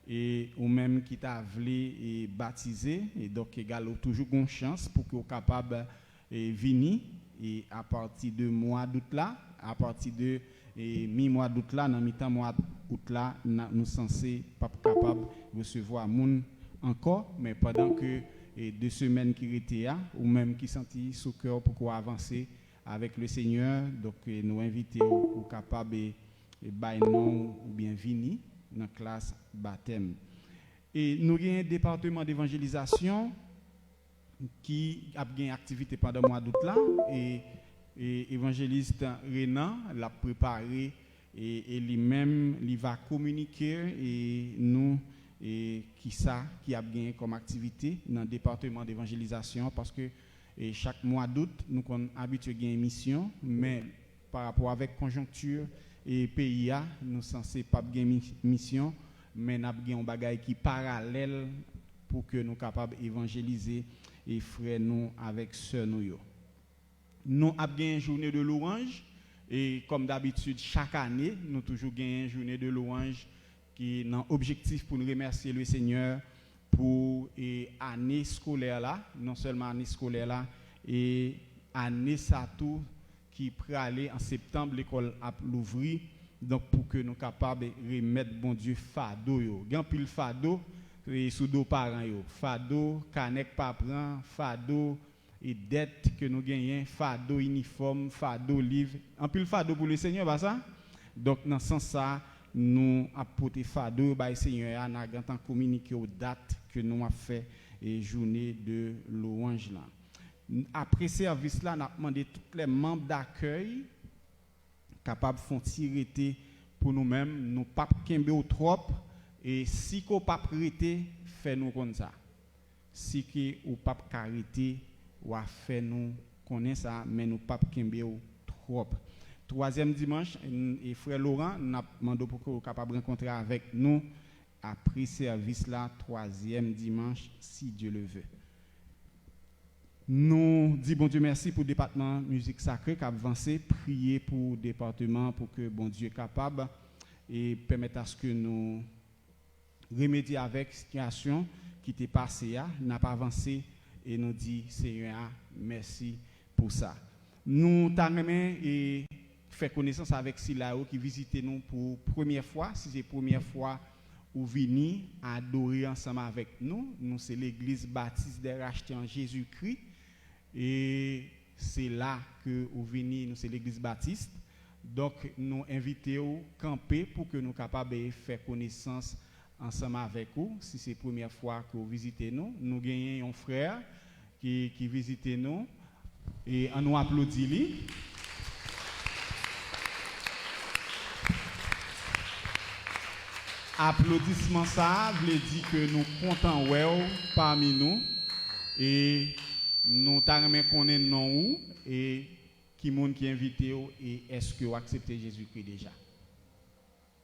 et ou même qui t'a voulu baptiser et donc égal toujours une chance pour que vous capable venir et à partir de mois d'août là à partir de mi-mois d'août là dans mi-temps mois d'août là nous censés pas capable recevoir moun encore mais pendant que 2 semaines qui étaient là ou même qui senti sous cœur pour avancer avec le Seigneur donc nous inviter au capable et bail non ou bien venir dans classe baptême et nous avons un département d'évangélisation qui a une activité pendant le mois d'août là et évangéliste Renan l'a préparé et lui-même il va communiquer et nous et qui a gagné comme activité dans le département d'évangélisation parce que chaque mois d'août nous sommes habitués à gagner une mission mais par rapport avec conjoncture et pays nous censés pas gagner mission mais nous avons gagné un bagage qui parallèle pour que nous capables évangéliser et frères nous avec sœurs nous. Nous avons gagné une journée de louange et comme d'habitude chaque année nous toujours gagné une journée de louange qui est un objectif pour nous remercier le Seigneur pour l'année scolaire là, non seulement l'année scolaire là et année ça tout qui peut aller en septembre l'école a l'ouvrir donc pour que nous capables de remettre bon Dieu fardeau yo. Gan pile fardeau et sous dos parents yo. Fardeau canek pas prend, fardeau et dette que nous gagnons, fardeau uniforme, fardeau livre. En pile fardeau pour le Seigneur pas ça? Donc dans ce sens ça nous apporter fardeau by Seigneur en agant communiquer aux dates que nous a fait et journée de louange là. Après service là, on a demandé tous les membres d'accueil capables de faire tirer pour nous-mêmes, nous pas kembe ou trop et si qu'on pas prêter, fait nous comme ça. Si que ou pas carité ou a fait nous connaît ça mais nous pas kembe ou trop. Troisième dimanche et frère Laurent n'a demandé pour que vous capable rencontrer avec nous après service là troisième dimanche si Dieu le veut. Nous disons bon Dieu merci pour le département musique sacrée qui a avancé, prier pour le département pour que bon Dieu est capable et permettre à ce que nous remédier avec la situation qui était passée, n'a pas avancé et nous dit Seigneur merci pour ça. Nous t'aimons et fait connaissance avec Silao qui visite nous pour première fois, si c'est la première fois ou venir adorer ensemble avec nous. Nous c'est l'église baptiste des rachetés en Jésus-Christ. Et c'est là que vous venez, nous c'est l'église baptiste. Donc nous invitons à camper pour que nous soyons capables de faire connaissance ensemble avec vous. Si c'est la première fois que vous visitez nous, nous gagnons un frère qui visite nous et on nous applaudit. Applaudissement ça veut dire que nous comptons parmi nous et nous t'aimerais connaître non où et qui monde qui invité et est-ce que vous acceptez Jésus-Christ déjà?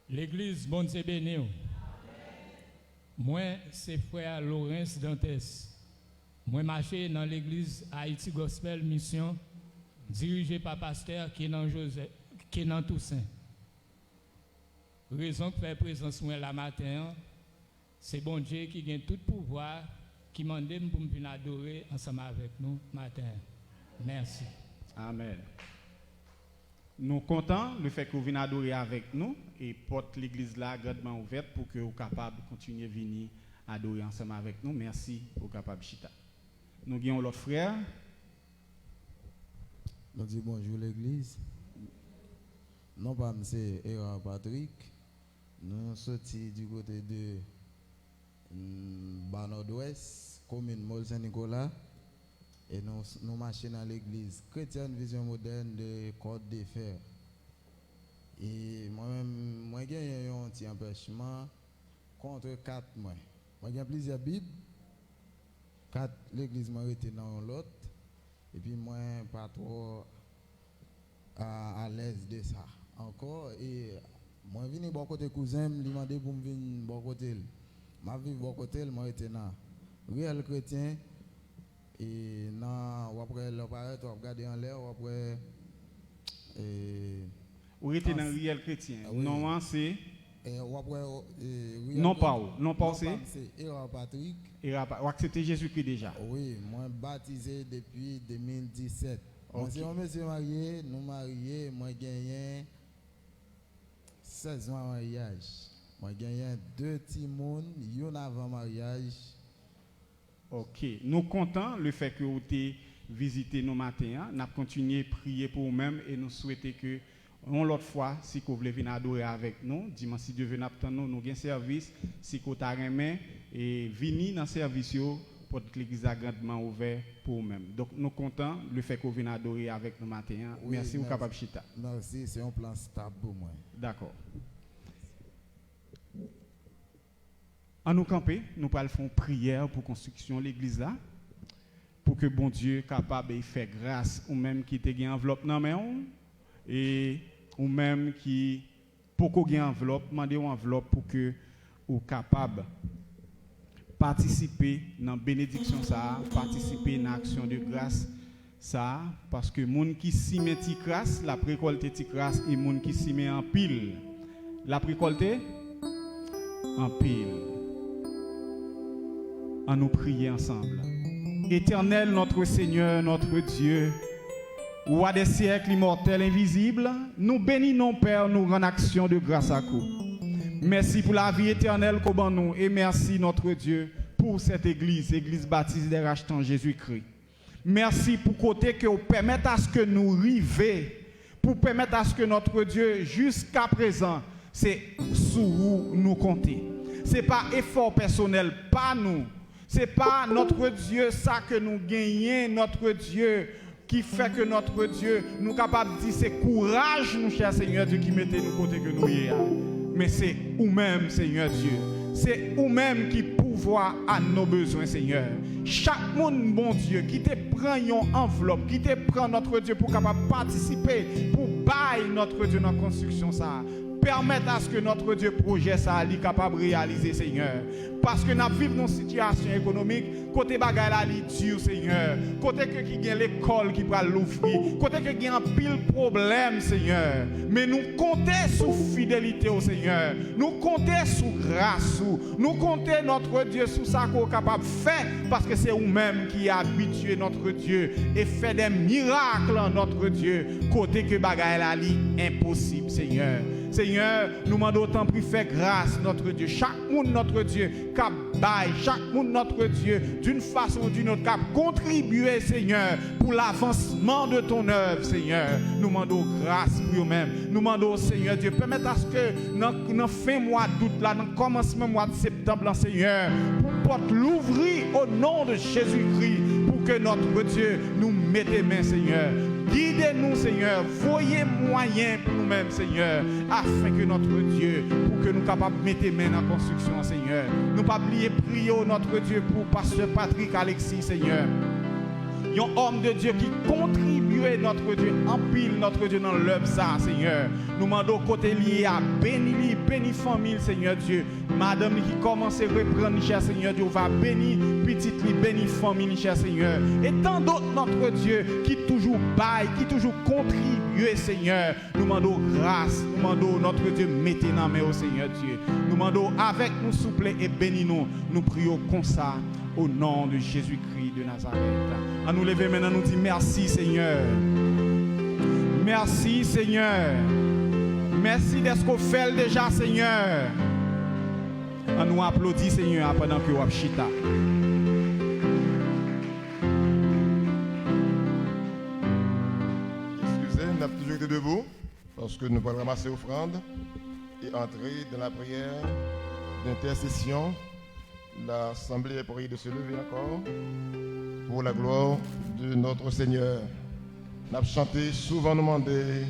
L'église, bon Dieu béni. Moi, c'est frère Laurence Dantes. Moi, marché dans l'église Haïti Gospel Mission, dirigé par pasteur Kenan Joseph, Kenan Toussaint. Raison que fait présence moi la matin, c'est bon Dieu qui gagne tout pouvoir, qui m'a demandé pour me venir adorer ensemble avec nous matin. Merci. Amen. Nous comptons le fait que vous venez adorer avec nous et porte l'église là grandement ouverte pour que vous soyez capable de continuer à venir adorer ensemble avec nous. Merci pour capable chita. Nous avons l'autre frère. Nous disons bonjour l'église. Non pas c'est Era Patrick. Nous sommes du côté de Bas Nord-Ouest, commune Mol Saint-Nicolas. Et nous marchons dans l'église chrétienne vision moderne de Côte de Fer. Et moi j'ai un petit empêchement contre 4 mois. Moi j'ai plusieurs Bibles. 4 l'église m'a été dans l'autre. Et puis moi pas trop à l'aise de ça. Encore et moi venu bon côté cousin me demander pour me venir bon côté. Ma vie bon côté moi été dans réel chrétien. Et non, après l'appareil, tu vas regarder en l'air, après. Vous êtes dans le réel chrétien. Oui. Non, c'est. Non, pas c'est. C'est Era Patrick. Vous acceptez Jésus-Christ déjà? Oui, moi baptisé depuis 2017. Okay. Moi, c'est un monsieur marié, nous mariés, moi gagné 16 mois de mariage. Moi gagné 2 petits monde, un avant mariage. Ok, nous comptons le fait que vous avez visité nos matins, nous avons continué à prier pour vous-même et nous souhaitons que, l'autre fois, si vous voulez venir adorer avec nous, dimanche si Dieu veut nous attendre, nous avons un service, si vous avez et venir dans le service pour que l'église soit grandement ouverte pour vous-même. Donc nous comptons le fait que vous venez adorer avec nous matins. Oui, merci, vous capable chita. Merci, c'est un plan stable pour moi. D'accord. En nous camper, nous allons faire une prière pour construction de l'église là, pour que bon Dieu capable de faire grâce ou même qui te gagne enveloppe dans main et ou même qui pour qu'on gagne enveloppe, demander une enveloppe pour que ou capable participer dans la bénédiction ça, participer dans l'action de grâce ça, parce que monde qui s'y met ti grâce, la récolter ti grâce et monde qui s'y met en pile, la récolter en pile. À nous prier ensemble. Éternel, notre Seigneur, notre Dieu, roi des siècles immortels invisibles, nous bénissons, Père, nous rendons action de grâce à vous. Merci pour la vie éternelle qu'au nous et merci, notre Dieu, pour cette église, église baptisée des rachetants Jésus-Christ. Merci pour côté que vous permettez à ce que nous rivions, pour permettre à ce que notre Dieu, jusqu'à présent, c'est sous vous nous compter. Ce n'est pas effort personnel, pas nous. Ce n'est pas notre Dieu ça que nous gagnons, notre Dieu qui fait que notre Dieu nous capable de dire c'est courage, nous, cher Seigneur Dieu, qui mettez nous côté que nous y sommes. Mais c'est vous-même, Seigneur Dieu. C'est vous-même qui pourvoit à nos besoins, Seigneur. Chaque monde, bon Dieu, qui te prend une enveloppe, qui te prend notre Dieu pour capable participer, pour bailler notre Dieu dans la construction ça. Permettre à ce que notre Dieu projet ça soit capable de réaliser, Seigneur. Parce que nous vivons dans une situation économique, côté bagay la li dur, Seigneur. Côté que qui gagne l'école qui va l'ouvrir, côté que gagne un pile problème, Seigneur. Mais nous comptons sur fidélité au Seigneur. Nous comptons sur grâce, nous comptons notre Dieu sur ça qu'on est capable de faire parce que c'est vous-même qui a habitué notre Dieu et fait des miracles en notre Dieu. Côté que bagay la li impossible, Seigneur. Seigneur, nous demandons autant pour faire grâce, notre Dieu. Chaque monde, notre Dieu, cap bail, chaque monde, notre Dieu, d'une façon ou d'une autre, cap contribuer, Seigneur, pour l'avancement de ton œuvre, Seigneur. Nous demandons grâce pour nous-mêmes. Nous demandons, Seigneur Dieu, permettre à ce que dans le fin mois d'août, là, dans le commencement mois de septembre, Seigneur, pour porte l'ouvrir au nom de Jésus-Christ, pour que notre Dieu nous mette les mains, Seigneur. Guidez-nous, Seigneur. Voyez moyen pour nous-mêmes, Seigneur, afin que notre Dieu, pour que nous soyons capables de mettre les mains dans la construction, Seigneur. Nous ne pas oublier prier notre Dieu pour Pasteur Patrick Alexis, Seigneur. un homme de Dieu qui contribuait, notre Dieu, en pile, notre Dieu, dans l'œuvre ça, Seigneur. Nous demandons côté lié à béni famille, Seigneur Dieu. Madame qui commence à reprendre, cher Seigneur Dieu, va bénir petite li, béni famille, cher Seigneur. Et tant d'autres, notre Dieu, qui toujours baille, qui toujours contribue, Seigneur. Nous demandons grâce, nous demandons, notre Dieu, mettez dans main au Seigneur Dieu. Nous demandons avec nous, souple et bénis-nous. Nous prions comme ça, au nom de Jésus-Christ de Nazareth. À nous lever maintenant, nous disons merci, Seigneur. Merci, Seigneur. Merci de ce qu'on fait déjà, Seigneur. On nous applaudit, Seigneur, pendant que vous chita. Excusez, nous avons toujours été debout parce que nous allons ramasser l'offrande et entrer dans la prière d'intercession. L'Assemblée est priée de se lever encore pour la gloire de notre Seigneur. Nous avons chanté, souvent nous demandé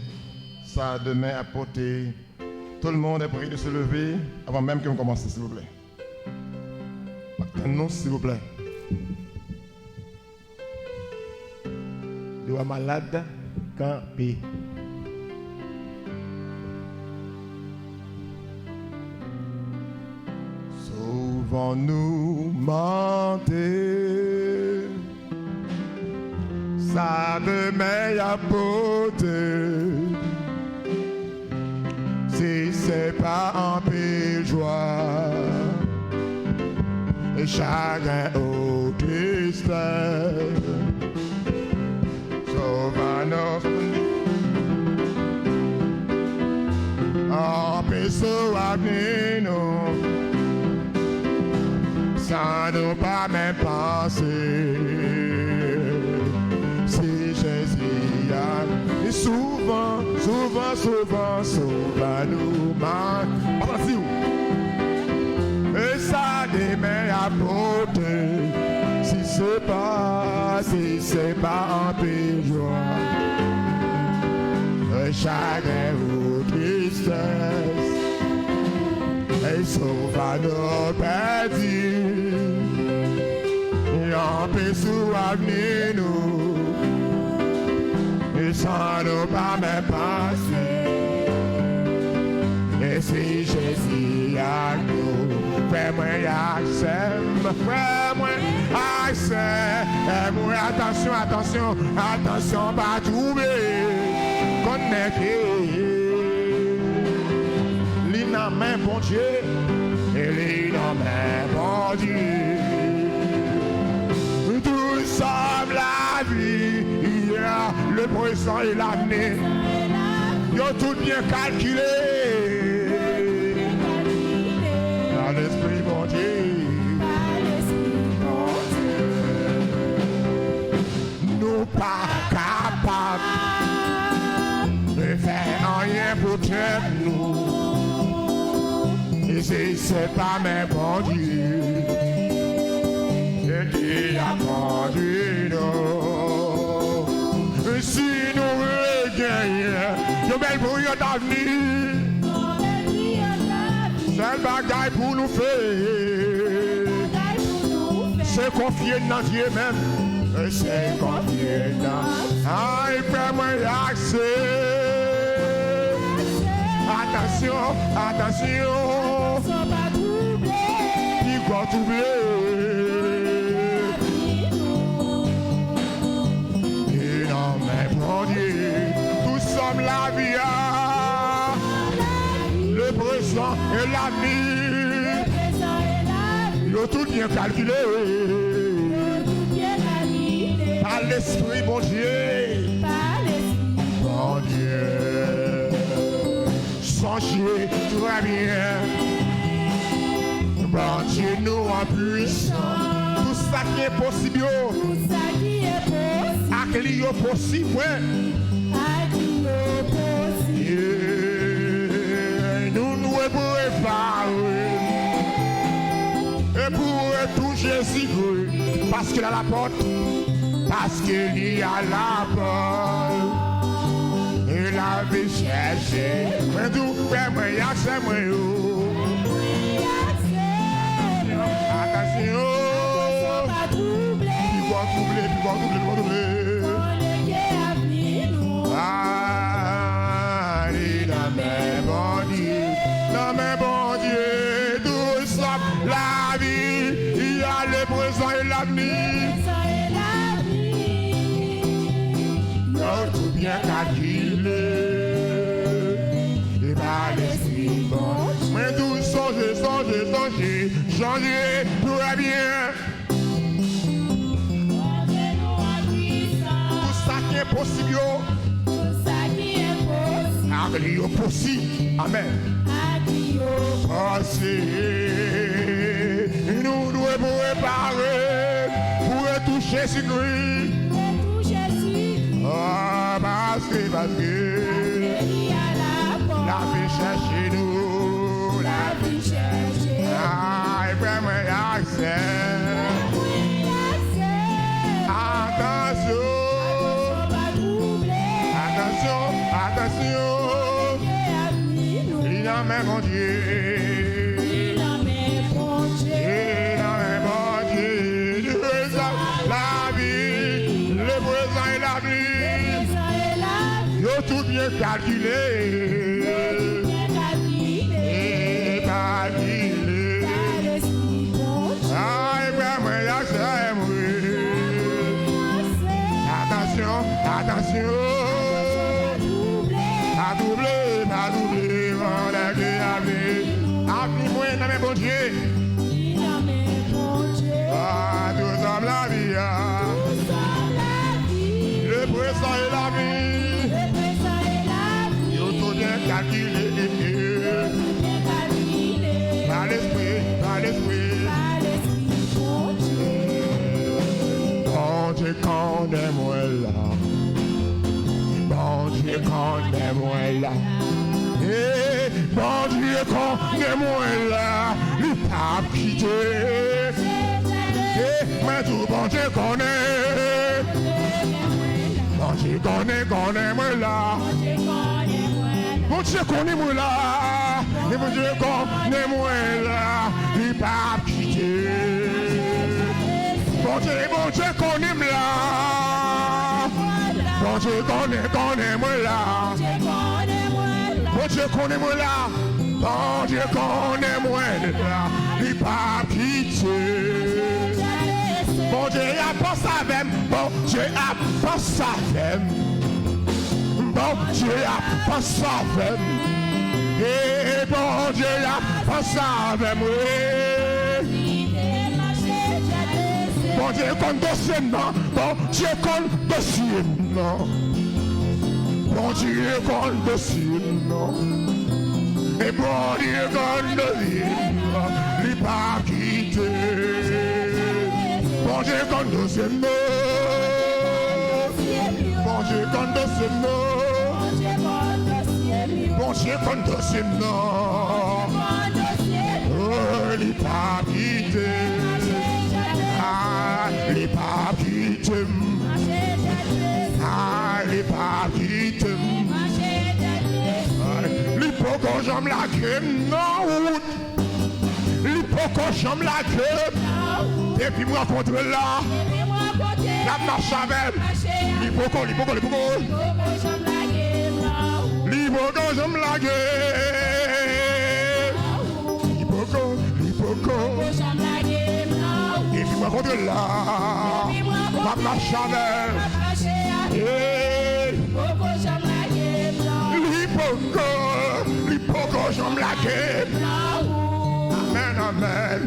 ça demain à porter. Tout le monde est prié de se lever avant même que nous commencions, s'il vous plaît. Maintenant, s'il vous plaît. Les malades, campés. Sauvons-nous mentir, ça demain à porter. Si c'est pas un peu joie et chagrin au tristesse, sauve-nous en paix sauve nous, sans nous pas même penser. Si Jésus a et souvent, sauve-nous, man. Et ça demain à porter. Si c'est pas un peu joie, un chagrin ou tristesse, et sauve-nous perdus, et en paix souvenir nous. Et sans nous pas même passer. Et si Jésus a nous, fais-moi accès, fais-moi attention, pas trouver, connecter. L'ina main bon Dieu, et l'ina main bon Dieu. Tout semble la vie. Le présent et l'avenir, ils ont tout bien calculé. Par l'Esprit bon Dieu, nous pas capables de faire rien pour tuer nous. Et si c'est pas mes bon Dieu, et qui a conduit nous. Si nous voulons gagner, nous belle pour y d'avenir. C'est le bagaille pour nous faire. C'est confier dans Dieu même. C'est confier dans. Ah, il fait moins accès. Attention. Il va troubler. La vie, le présent et l'avenir, ils ont tout bien calculé. Par l'Esprit, bon Dieu, bon Dieu, songez très bien, bon Dieu nous en puissant, tout ça qui est possible, accueillir possible. Nous nous préparer et pour tout Jésus parce qu'il a la porte, parce qu'il y a la porte et la vie chercher mais tout fait moi c'est moi attention il va troubler Allez, la main, bon Dieu, la main, bon Dieu, tout ça, la vie, il y a le présent et l'avenir. Non, tout bien calculé, et par l'esprit bon. Mais tout changer, changer, tout va bien. Tout ça qui est possible, avec possible. Amen. Nous devons préparer pour toucher ce nuit. Parce que la vie cherche nous, la vie cherche. Et vraiment accès. Attention. Il a même mon Dieu. La vie, le présent et l'avenir. Tout bien calculé. Et calculé. Ah, et bien, moi, là, c'est moi. Attention. À doubler, on a que appelez moi dans mes bon Dieu. Ah, tout comme la vie. Le présent et la vie. Tout bien calculé. Par l'esprit. Bon Dieu, connais-moi là. Bon Dieu, connais-moi là. Eh, bon Dieu, connais-moi là. Il t'a quitté. Eh, mais tout bon Dieu connaît. Bon Dieu connais-moi là. Bon Dieu connais-moi là. Et bon Dieu connais-moi là. Il t'a quitté. Bon Dieu connais-moi là. Bon Dieu connais-moi là. Bon Dieu connais-moi là. Bon Dieu connais-moi là. Il pas pitié. Bon Dieu a pas sa veine. Bon Dieu a pas sa veine. Bon Dieu a pas sa veine. Et bon Dieu a pas sa veine. Bon Dieu compte dossier non. Bon Dieu compte dossier non. Bon Dieu compte dossier non. Et bon Dieu compte dossier non. Il pas quitté. Bon Dieu compte dossier non. Bon Dieu compte dossier non. Bon Dieu compte dossier non. Oh, il pas quitté. Les papiers, les papiers, les pocos j'aime la crème, non, les pocos j'aime la crème, et puis moi contre là, la marche avec, les pocos, les pocos j'aime la gueule, les pocos. Et puis moi contre là, ma marche avec. L'hypoco, j'aime la gueule. Amen.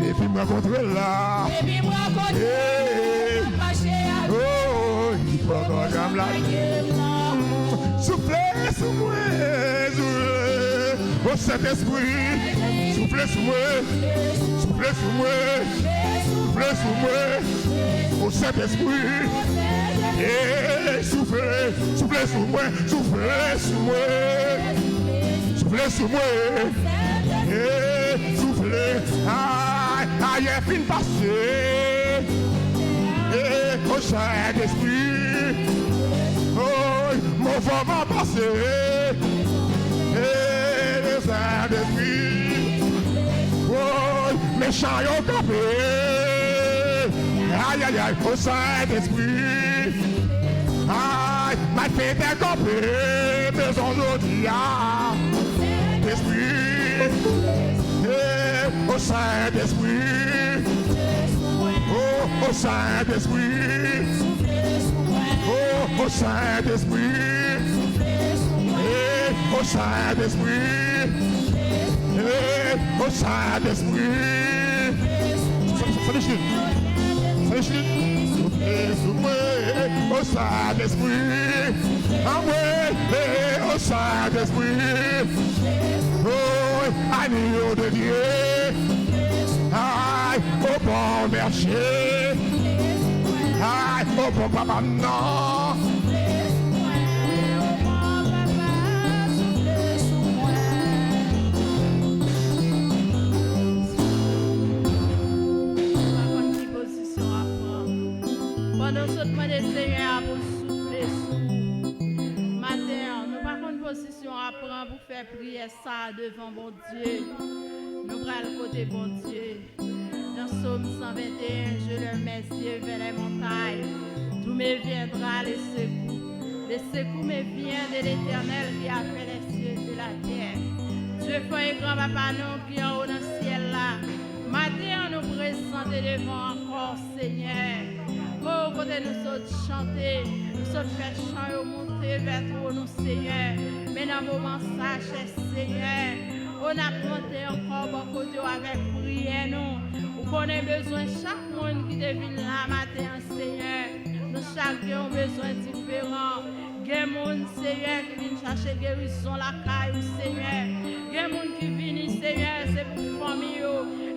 Et puis moi contre là. Oh, l'hypoco, j'aime la gueule. Soufflez sous moi, au Saint-Esprit. Soufflez sous moi. Au Saint-Esprit. Et soufflez sous moi. Et soufflez. Aïe, fin passé. Et au Saint-Esprit. Oh, mon vent va passer. Et le Saint-Esprit. Oh, méchant yo capé. Aïe, aïe, aïe, au Saint-Esprit. Aïe, ma fête est campée, mais aujourd'hui, Esprit, au Saint-Esprit. Oh, au Saint-Esprit. Oh, au Saint-Esprit. Au Saint-Esprit. Au Saint-Esprit. Au Saint-Esprit. Au Saint-Esprit. Oh, agneau de Dieu. Aïe, au bon berger. Aïe, au bon papa, non. Pendant ce temps de Seigneur pour souffler sous matin, nous pas une position à prendre pour faire prière ça devant bon Dieu. Nous prenons le côté bon Dieu. Dans Psaume 121, je lève mes yeux vers les montagnes. D'où me viendra les secours. Les secours me viennent de l'Éternel qui a fait les cieux de la terre. Dieu fait un grand papa nous qui est en haut dans le ciel là. Matin, nous présentons devant encore Seigneur. Oh, quand nous sommes chanter, nous sommes fait chant monter vers toi, nous Seigneur. Mais dans le moment ça, cher Seigneur, on a monté encore beaucoup avec prière nous. On a besoin de chaque monde qui devine là matin, Seigneur. Nous chacun avons besoin différent. Il y a des gens, Seigneur, qui viennent chercher guérison la caille, Seigneur. Il y a des gens qui viennent, Seigneur, c'est pour famille.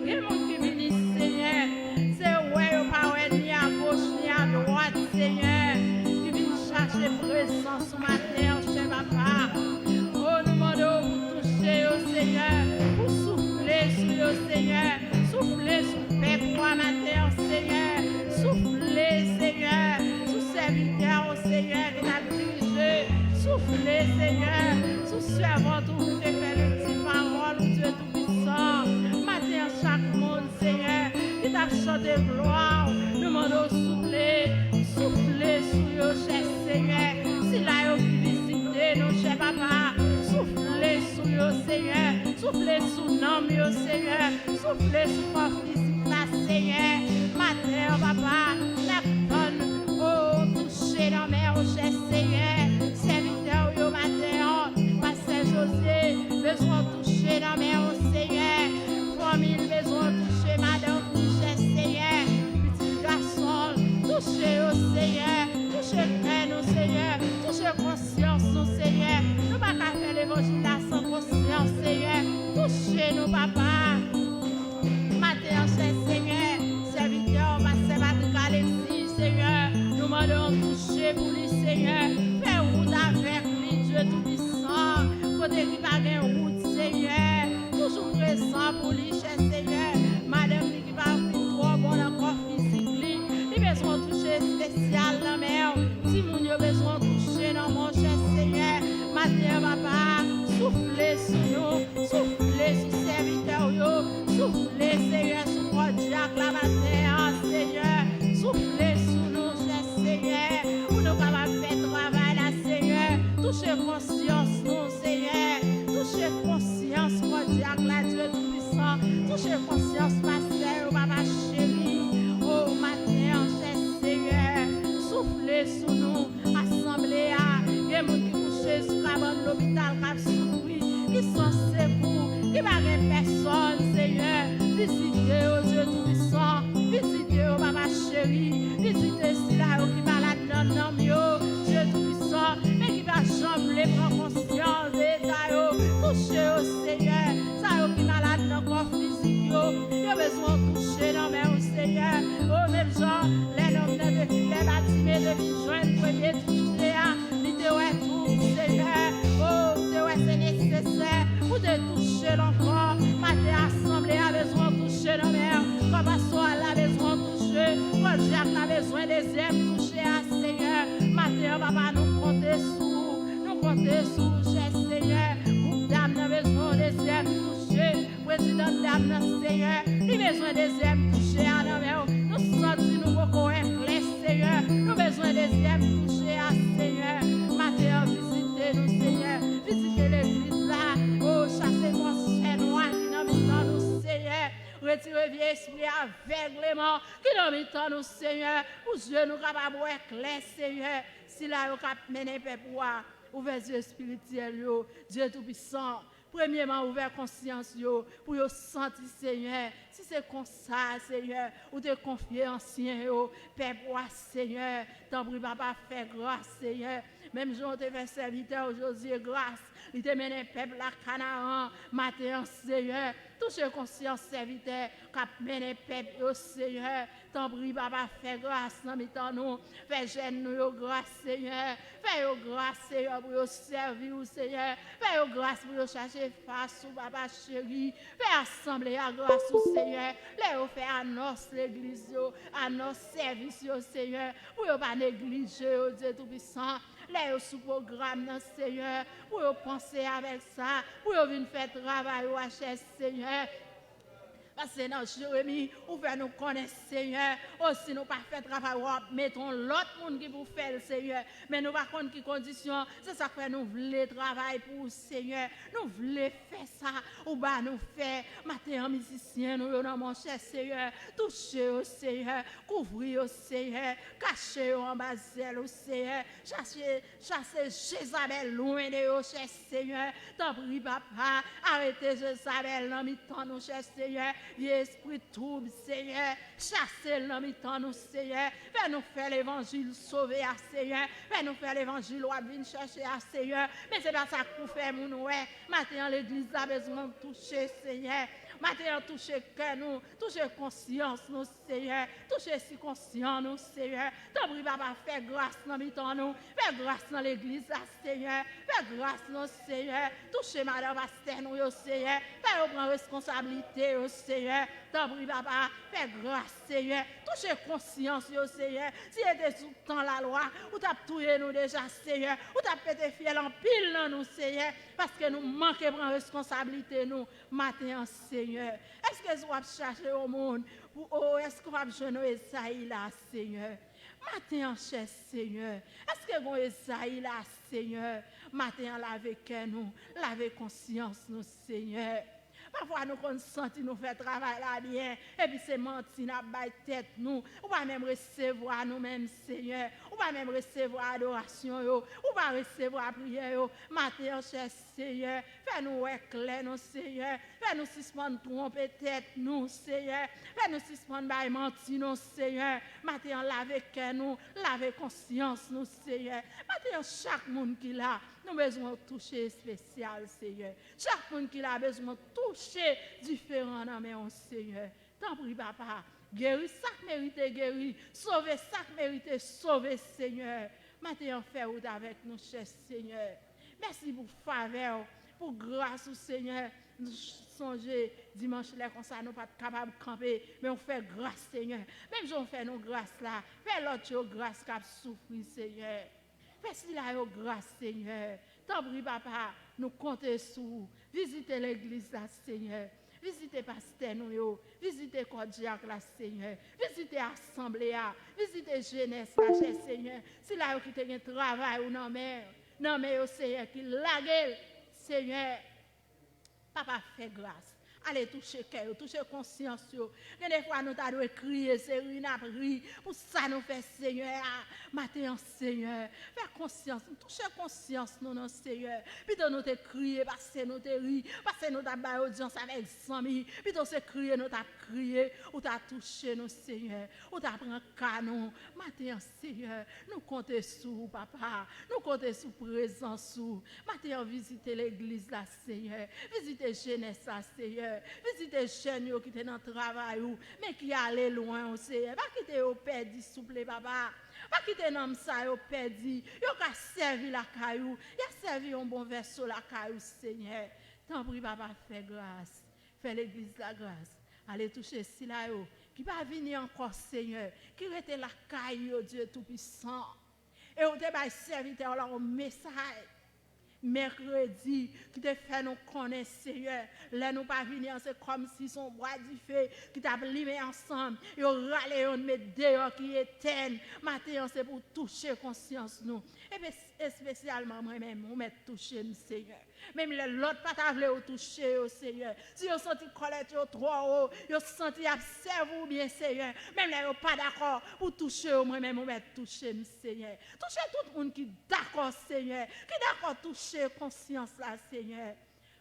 Il y a des gens qui viennent, Seigneur, c'est ouais, pas ni à gauche ni à droite, Seigneur. Qui viennent chercher présence ce matin, cher papa. Oh, nous demandons pour toucher au Seigneur, pour souffler sur le Seigneur, souffler sur le peuple matin, Seigneur, souffler, Seigneur, sous serviteur au Seigneur qui t'a dirigé, souffler, Seigneur, sous servant tout qui te fait le petit parole, Dieu tout-puissant, matin chaque monde, Seigneur, qui t'a chanté gloire, nous demandons souffler, souffler sur le cher Seigneur, si là il visiter nos chers papa, souffler sur le Seigneur, souffler sur nos Seigneur, souffler sur mon physique là, Seigneur, matin papa, la donne, oh, toucher dans mes cher Seigneur, serviteur au matin, pasteur José, besoin de toucher dans mes Seigneur, famille, besoin de toucher madame, cher Seigneur, petit garçon, toucher au Seigneur, toucher cœur, Seigneur, toucher conscience, Seigneur, nous ne pouvons pas faire l'évangile sans conscience, Seigneur, toucher nous, papa, matin, cher Seigneur, serviteur, pasteur Patrick Alexis, Seigneur, nous demandons toucher pour lui, Seigneur, faire route avec lui, Dieu tout-puissant, côté qui va faire route, Seigneur, toujours présent pour lui, cher Seigneur, madame qui va faire trop bon encore physique, il a besoin de toucher spécial dans mer, si mon Dieu besoin de toucher dans mon cher Seigneur, matin, papa, soufflez sur nous, soufflez sur serviteur, soufflez, Seigneur, sur mon diacre, la matin, Seigneur, soufflez sur nous, cher Seigneur, pour nous capables de faire travail, là, Seigneur, touchez conscience, nous, Seigneur, touchez conscience, mon diacre, la Dieu tout-puissant, touchez conscience, pasteur, papa chéri, oh, matin, cher Seigneur, soufflez sur nous, assemblée, il y a des gens qui couchent sur la bande de l'hôpital, qui souffrent, qui sont secours, qui ne ont personne, Seigneur, visitez, oh Dieu tout-puissant, visitez, oh papa chéri, visitez si là, qui malade dans le nom, Dieu tout-puissant, mais qui va jamais prendre conscience d'état, touchez au Seigneur, ça qui malade dans le corps physique, il a besoin de toucher dans le Seigneur, oh même gens, les hommes de filet bâtiments de joindre premier toucher, l'idée tout, Seigneur, oh, c'est nécessaire pour te toucher l'enfant, matin assemblée a besoin de toucher dans le papa soir a besoin de toucher, quand Jacques a besoin des aimes toucher à Seigneur, matin papa nous comptez sur, cher Seigneur, pour dame a besoin des aimes toucher, président dame, Seigneur, il besoin des aimes touchés à nous sentis nous beaucoup les Seigneur, nous besoin des aimes touchés à Seigneur, matin visiter nous Seigneur, visiter l'église là, oh chasser mon chien noir qui n'a mis nous Seigneur, retirer vieux esprit aveuglement qui n'a mis nous Seigneur, pour Dieu nous capables clair Seigneur, si là nous cap mener peuple ouvert yeux spirituels Dieu tout puissant. Premièrement, ouvert conscience pour yo sentir Seigneur. Si c'est comme ça, Seigneur, ou te confier ancien peuple Seigneur, t'en prie papa faire grâce Seigneur. Même jour te fait serviteur aujourd'hui grâce. Il te mène peuple la Canaan matin Seigneur. Touche conscience serviteur cap mène peuple Seigneur. T'en prie papa faire grâce dans mitan nous. Fais jeune nous grâce Seigneur. Fais grâce Seigneur pour servir Seigneur. Fais grâce pour chercher face au papa chéri. Fais assembler à grâce au Seigneur. Les faire annonce l'église à nos services Seigneur. Pour ne pas négliger Dieu tout puissant. Les sous programme Seigneur. Pour penser avec ça. Pour venir faire travail au HS Seigneur. Parce que dans Jérémie, ouvert nous connaître Seigneur. Aussi nous pas faire travail, mettons l'autre monde qui pour faire le Seigneur. Mais nous par contre qui condition, c'est ça que nous voulons travailler pour le Seigneur. Nous voulons faire ça, ou bah nous faire. Matin musicien, nous dans mon cher Seigneur. Toucher au Seigneur, couvrir au Seigneur, cacher en bas au Seigneur. Chasser Jézabel loin de au cher Seigneur. T'en prie papa, arrêtez Jézabel dans mi-temps nous cher Seigneur. Esprit trouble, Seigneur, chassez l'homme étant nous, Seigneur. Fais nous faire l'évangile sauver à Seigneur. Fais nous faire l'évangile ou venir chercher à Seigneur. Mais c'est pas ça que nous faisons, nous. Maintenant, l'église a besoin de toucher, Seigneur. Maintenant, toucher cœur, nous. Toucher conscience, nous, Seigneur. Toucher si conscient, nous, Seigneur. T'en prie, papa, fais grâce dans mitan nous. Fais grâce dans l'église, Seigneur. Fais grâce, nous, Seigneur. Toucher madame pasteur, nous, Seigneur. Fais prendre responsabilité, Seigneur. T'en prie, papa, fais grâce, Seigneur. Touchez conscience, Seigneur. Si était sous le temps la loi, ou t'as tué nous déjà, Seigneur. Ou t'as pété fiel en pile dans nous, Seigneur. Parce que nous manquons de prendre responsabilité, nous, matin, Seigneur. Est-ce que vous avez cherché au monde? Ou est-ce que vous avez jeûné Esaïe là, Seigneur? Matin, cher Seigneur. Est-ce que vous avez Esaïe là, Seigneur? Matin, lavez cœur nous, lavez conscience, nous, Seigneur. Parfois, nous consentons, nous faire travail là bien, et puis c'est menti, nous baille tête nous, ou pas même recevoir nous-mêmes, Seigneur, ou pas même recevoir adoration, ou pas recevoir prière, matin, cher Seigneur, fais-nous éclair, nous, Seigneur, fais-nous suspendre tromper tête nous, Seigneur, fais-nous suspendre baille menti, nous, Seigneur, matin, laver cœur nous, laver conscience, nous, Seigneur, matin, chaque monde qui l'a, nous avons besoin de toucher spécial, Seigneur. Chaque monde qui a besoin de toucher différent dans mon Seigneur. T'en prie, papa. Guéris ça qui mérite guérir. Sauver ça qui mérite sauver, Seigneur. Maintenant, fais route avec nous, cher Seigneur. Merci pour faveur, pour grâce, Seigneur. Nous songeons dimanche là comme ça, nous pas capables de camper, mais on fait grâce, Seigneur. Même si on fait nos grâces là, fais l'autre grâce qui a souffert, Seigneur. Fais-y la grâce, Seigneur. T'en prie, papa, nous comptons sur vous. Visitez l'église, là, Seigneur. Visitez pasteur, nous, visitez Kodiak, là, Seigneur. Visitez assemblée, visitez jeunesse, là, cher Seigneur. Si là, qui te un travail ou non, mais au Seigneur, qui lague, Seigneur. Papa, fais grâce. Allez toucher cœur, toucher conscience. Des fois, nous avons crié, Seigneur, nous avons prié. Pour ça, nous faisons, Seigneur, matin, Seigneur. Fais conscience, toucher conscience, nous, non, Seigneur. Puis nous te crié, parce que nous te ri, parce que nous avons audience avec 100 000. Puis nous te crié, nous avons crié, ou t'as touché, nous, Seigneur. Ou t'as pris un canon. Matin, Seigneur, nous comptons sur vous, papa. Nous comptons sur présence. Matin, visitez l'église, là, Seigneur. Visitez jeunesse, là, Seigneur. Visitez jeunes qui sont dans le travail, mais qui allaient loin aussi. Pas quitter au perdu, s'il vous plaît, papa. Pas quitter l'homme ça au perdu. Il a servi la caillou. Il a servi un bon verso la caillou, Seigneur. T'en prie, papa, fais grâce. Fais l'église la grâce. Allez toucher si là, qui va venir encore, Seigneur. Qui reste la caillou, Dieu Tout-Puissant. Et on te va serviteur là un message. mercredi, qui te fait nous connaître, Seigneur. Là, nous pas venir, c'est comme si son bras du feu, qui t'a limé ensemble, et on râle, on met dehors qui éteignent. Matin, c'est pour toucher conscience, nous. Et spécialement, moi-même, on met toucher, Seigneur. Même les l'autre pas t'avler au toucher, Seigneur. Si vous senti colette trop haut, vous senti observer bien, Seigneur. Même là, vous pas d'accord pour toucher, moi-même, on met toucher, Seigneur. Toucher tout le monde qui est d'accord, Seigneur. Qui est d'accord toucher conscience là, Seigneur.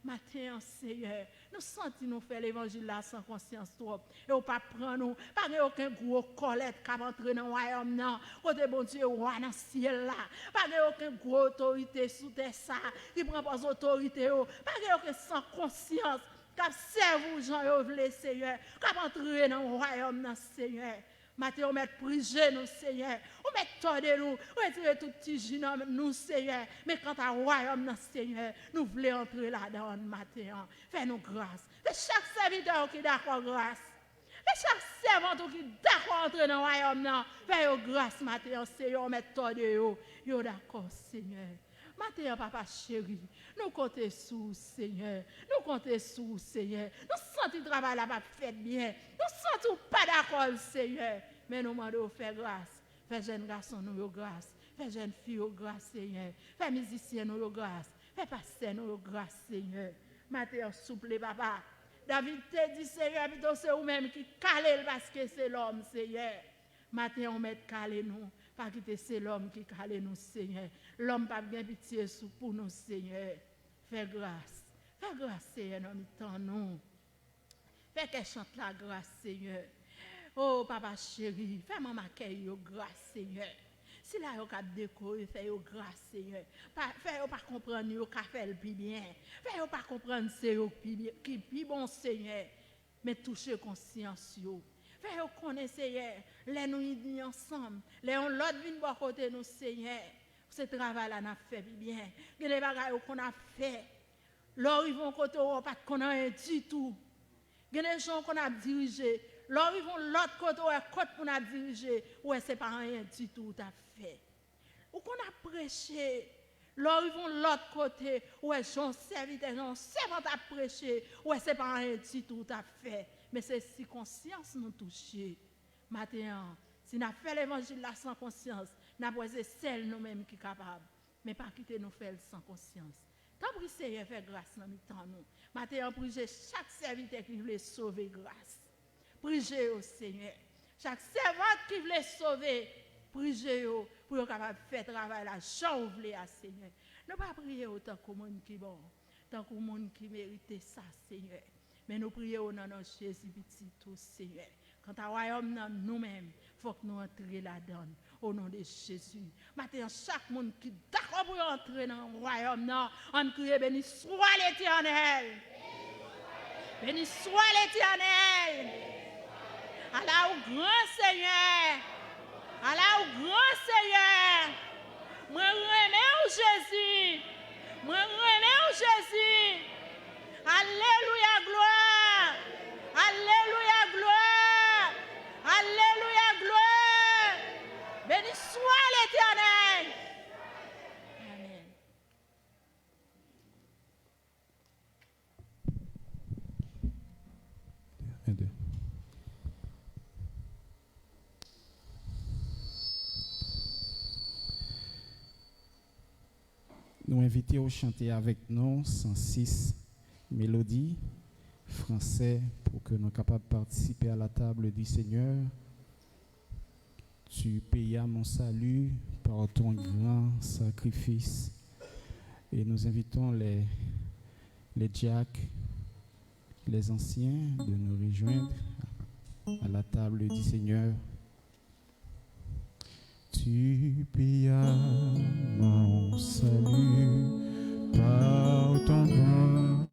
Matin, Seigneur, nous sentons nous faire l'évangile là sans conscience trop. Et on pas prendre nous, pas aucun gros colette qui va entrer dans le royaume non. Côté bon Dieu, roi dans le ciel là. Pas aucun gros autorité sous terre ça, qui prend pas autorité. Pas aucun sans conscience, qui serve Jean et veut Seigneur, qui va entrer dans le royaume non, Seigneur. Matin, on met prier nous, Seigneur. On met tordre nous, retirer tout petit jeune nous, Seigneur. Mais quand à royaume, Seigneur, nous voulons entrer là-dedans, matin. Fais-nous grâce. Fais chaque serviteur qui est d'accord, grâce. Fais chaque servante qui est d'accord entrer dans le royaume, fais-nous grâce, matin, Seigneur. On met tordre yo d'accord, Seigneur. Matin, papa chéri, nous comptons sous, Seigneur. Nous comptons sous, Seigneur. Nous sentons le travail là pas fait bien. Nous sentons pas d'accord, Seigneur. Mais nous demandons faire grâce. Fais jeunes garçons nous grâce. Fais jeunes filles grâce, Seigneur. Fais musiciens nous grâce. Fais pasteur nous grâce, Seigneur. Matin, souple, papa. David te dit, Seigneur, plutôt c'est vous-même qui calez parce que c'est l'homme, Seigneur. Matin, on met calé nous. Pas quitter c'est l'homme qui calé nous, Seigneur. L'homme pas bien pitié pour nous, Seigneur. Fais grâce. Fais grâce, Seigneur, dans le temps, nous. Fais qu'elle chante la grâce, Seigneur. Oh, papa chéri, fais maman accueil, grâce, Seigneur. Si là, vous avez décoré, fais grâce, Seigneur. Fais pas comprendre, vous avez fait le plus bien. Fais pas comprendre, c'est qui est plus bon, Seigneur. Mais touchez conscience, yo. Fais-vous connaître, Seigneur, les nous unis ensemble, les on l'autre vient de côté nous, Seigneur. Ce travail-là, n'a fait bien. Les bagages qu'on a fait, là, ils vont côté, on pas qu'on a rien du tout. Les gens qu'on a dirigés, là, ils vont l'autre côté, côté qu'on a dirigé, ouais, c'est pas rien du tout, t'as fait. Ou qu'on a prêché, là, ils vont l'autre côté, ouais, j'en serviteur, j'en servant à prêcher, ouais, c'est pas rien du tout, t'as fait. Mais c'est si conscience nous touche. Maintenant, si nous fait l'évangile là sans conscience, nous avons celle nous-mêmes qui est capable. Mais pas quitter nous faire sans conscience. Tant pis, Seigneur, fait grâce dans le temps nous. Maintenant, priez chaque serviteur qui veut sauver grâce. Priez au Seigneur. Chaque servante qui veut sauver, priez pour être capable de faire travail là. Jean voulait à Seigneur. Ne pas prier autant que le monde qui est bon, tant que le monde qui mérite ça, Seigneur. Mais nous prions au nom de Jésus petit tout, Seigneur. Quant à royaume nous-mêmes, il faut que nous entrions là-dedans. Au nom de Jésus. Maintenant, chaque monde qui est d'accord pour entrer dans le royaume, on crie béni soit l'Éternel. Béni soit l'Éternel. Allah au grand Seigneur. Allah au grand Seigneur. Moi remets au Jésus. Moi remets au Jésus. Alléluia, gloire. Alléluia, gloire. Alléluia, gloire. Béni soit l'Éternel. Amen. Nous invitons à chanter avec nous 106 mélodies français pour que nous soyons capables de participer à la table du Seigneur. Tu payas mon salut par ton grand sacrifice. Et nous invitons les diacres, les anciens de nous rejoindre à la table du Seigneur. Tu payas mon salut par ton grand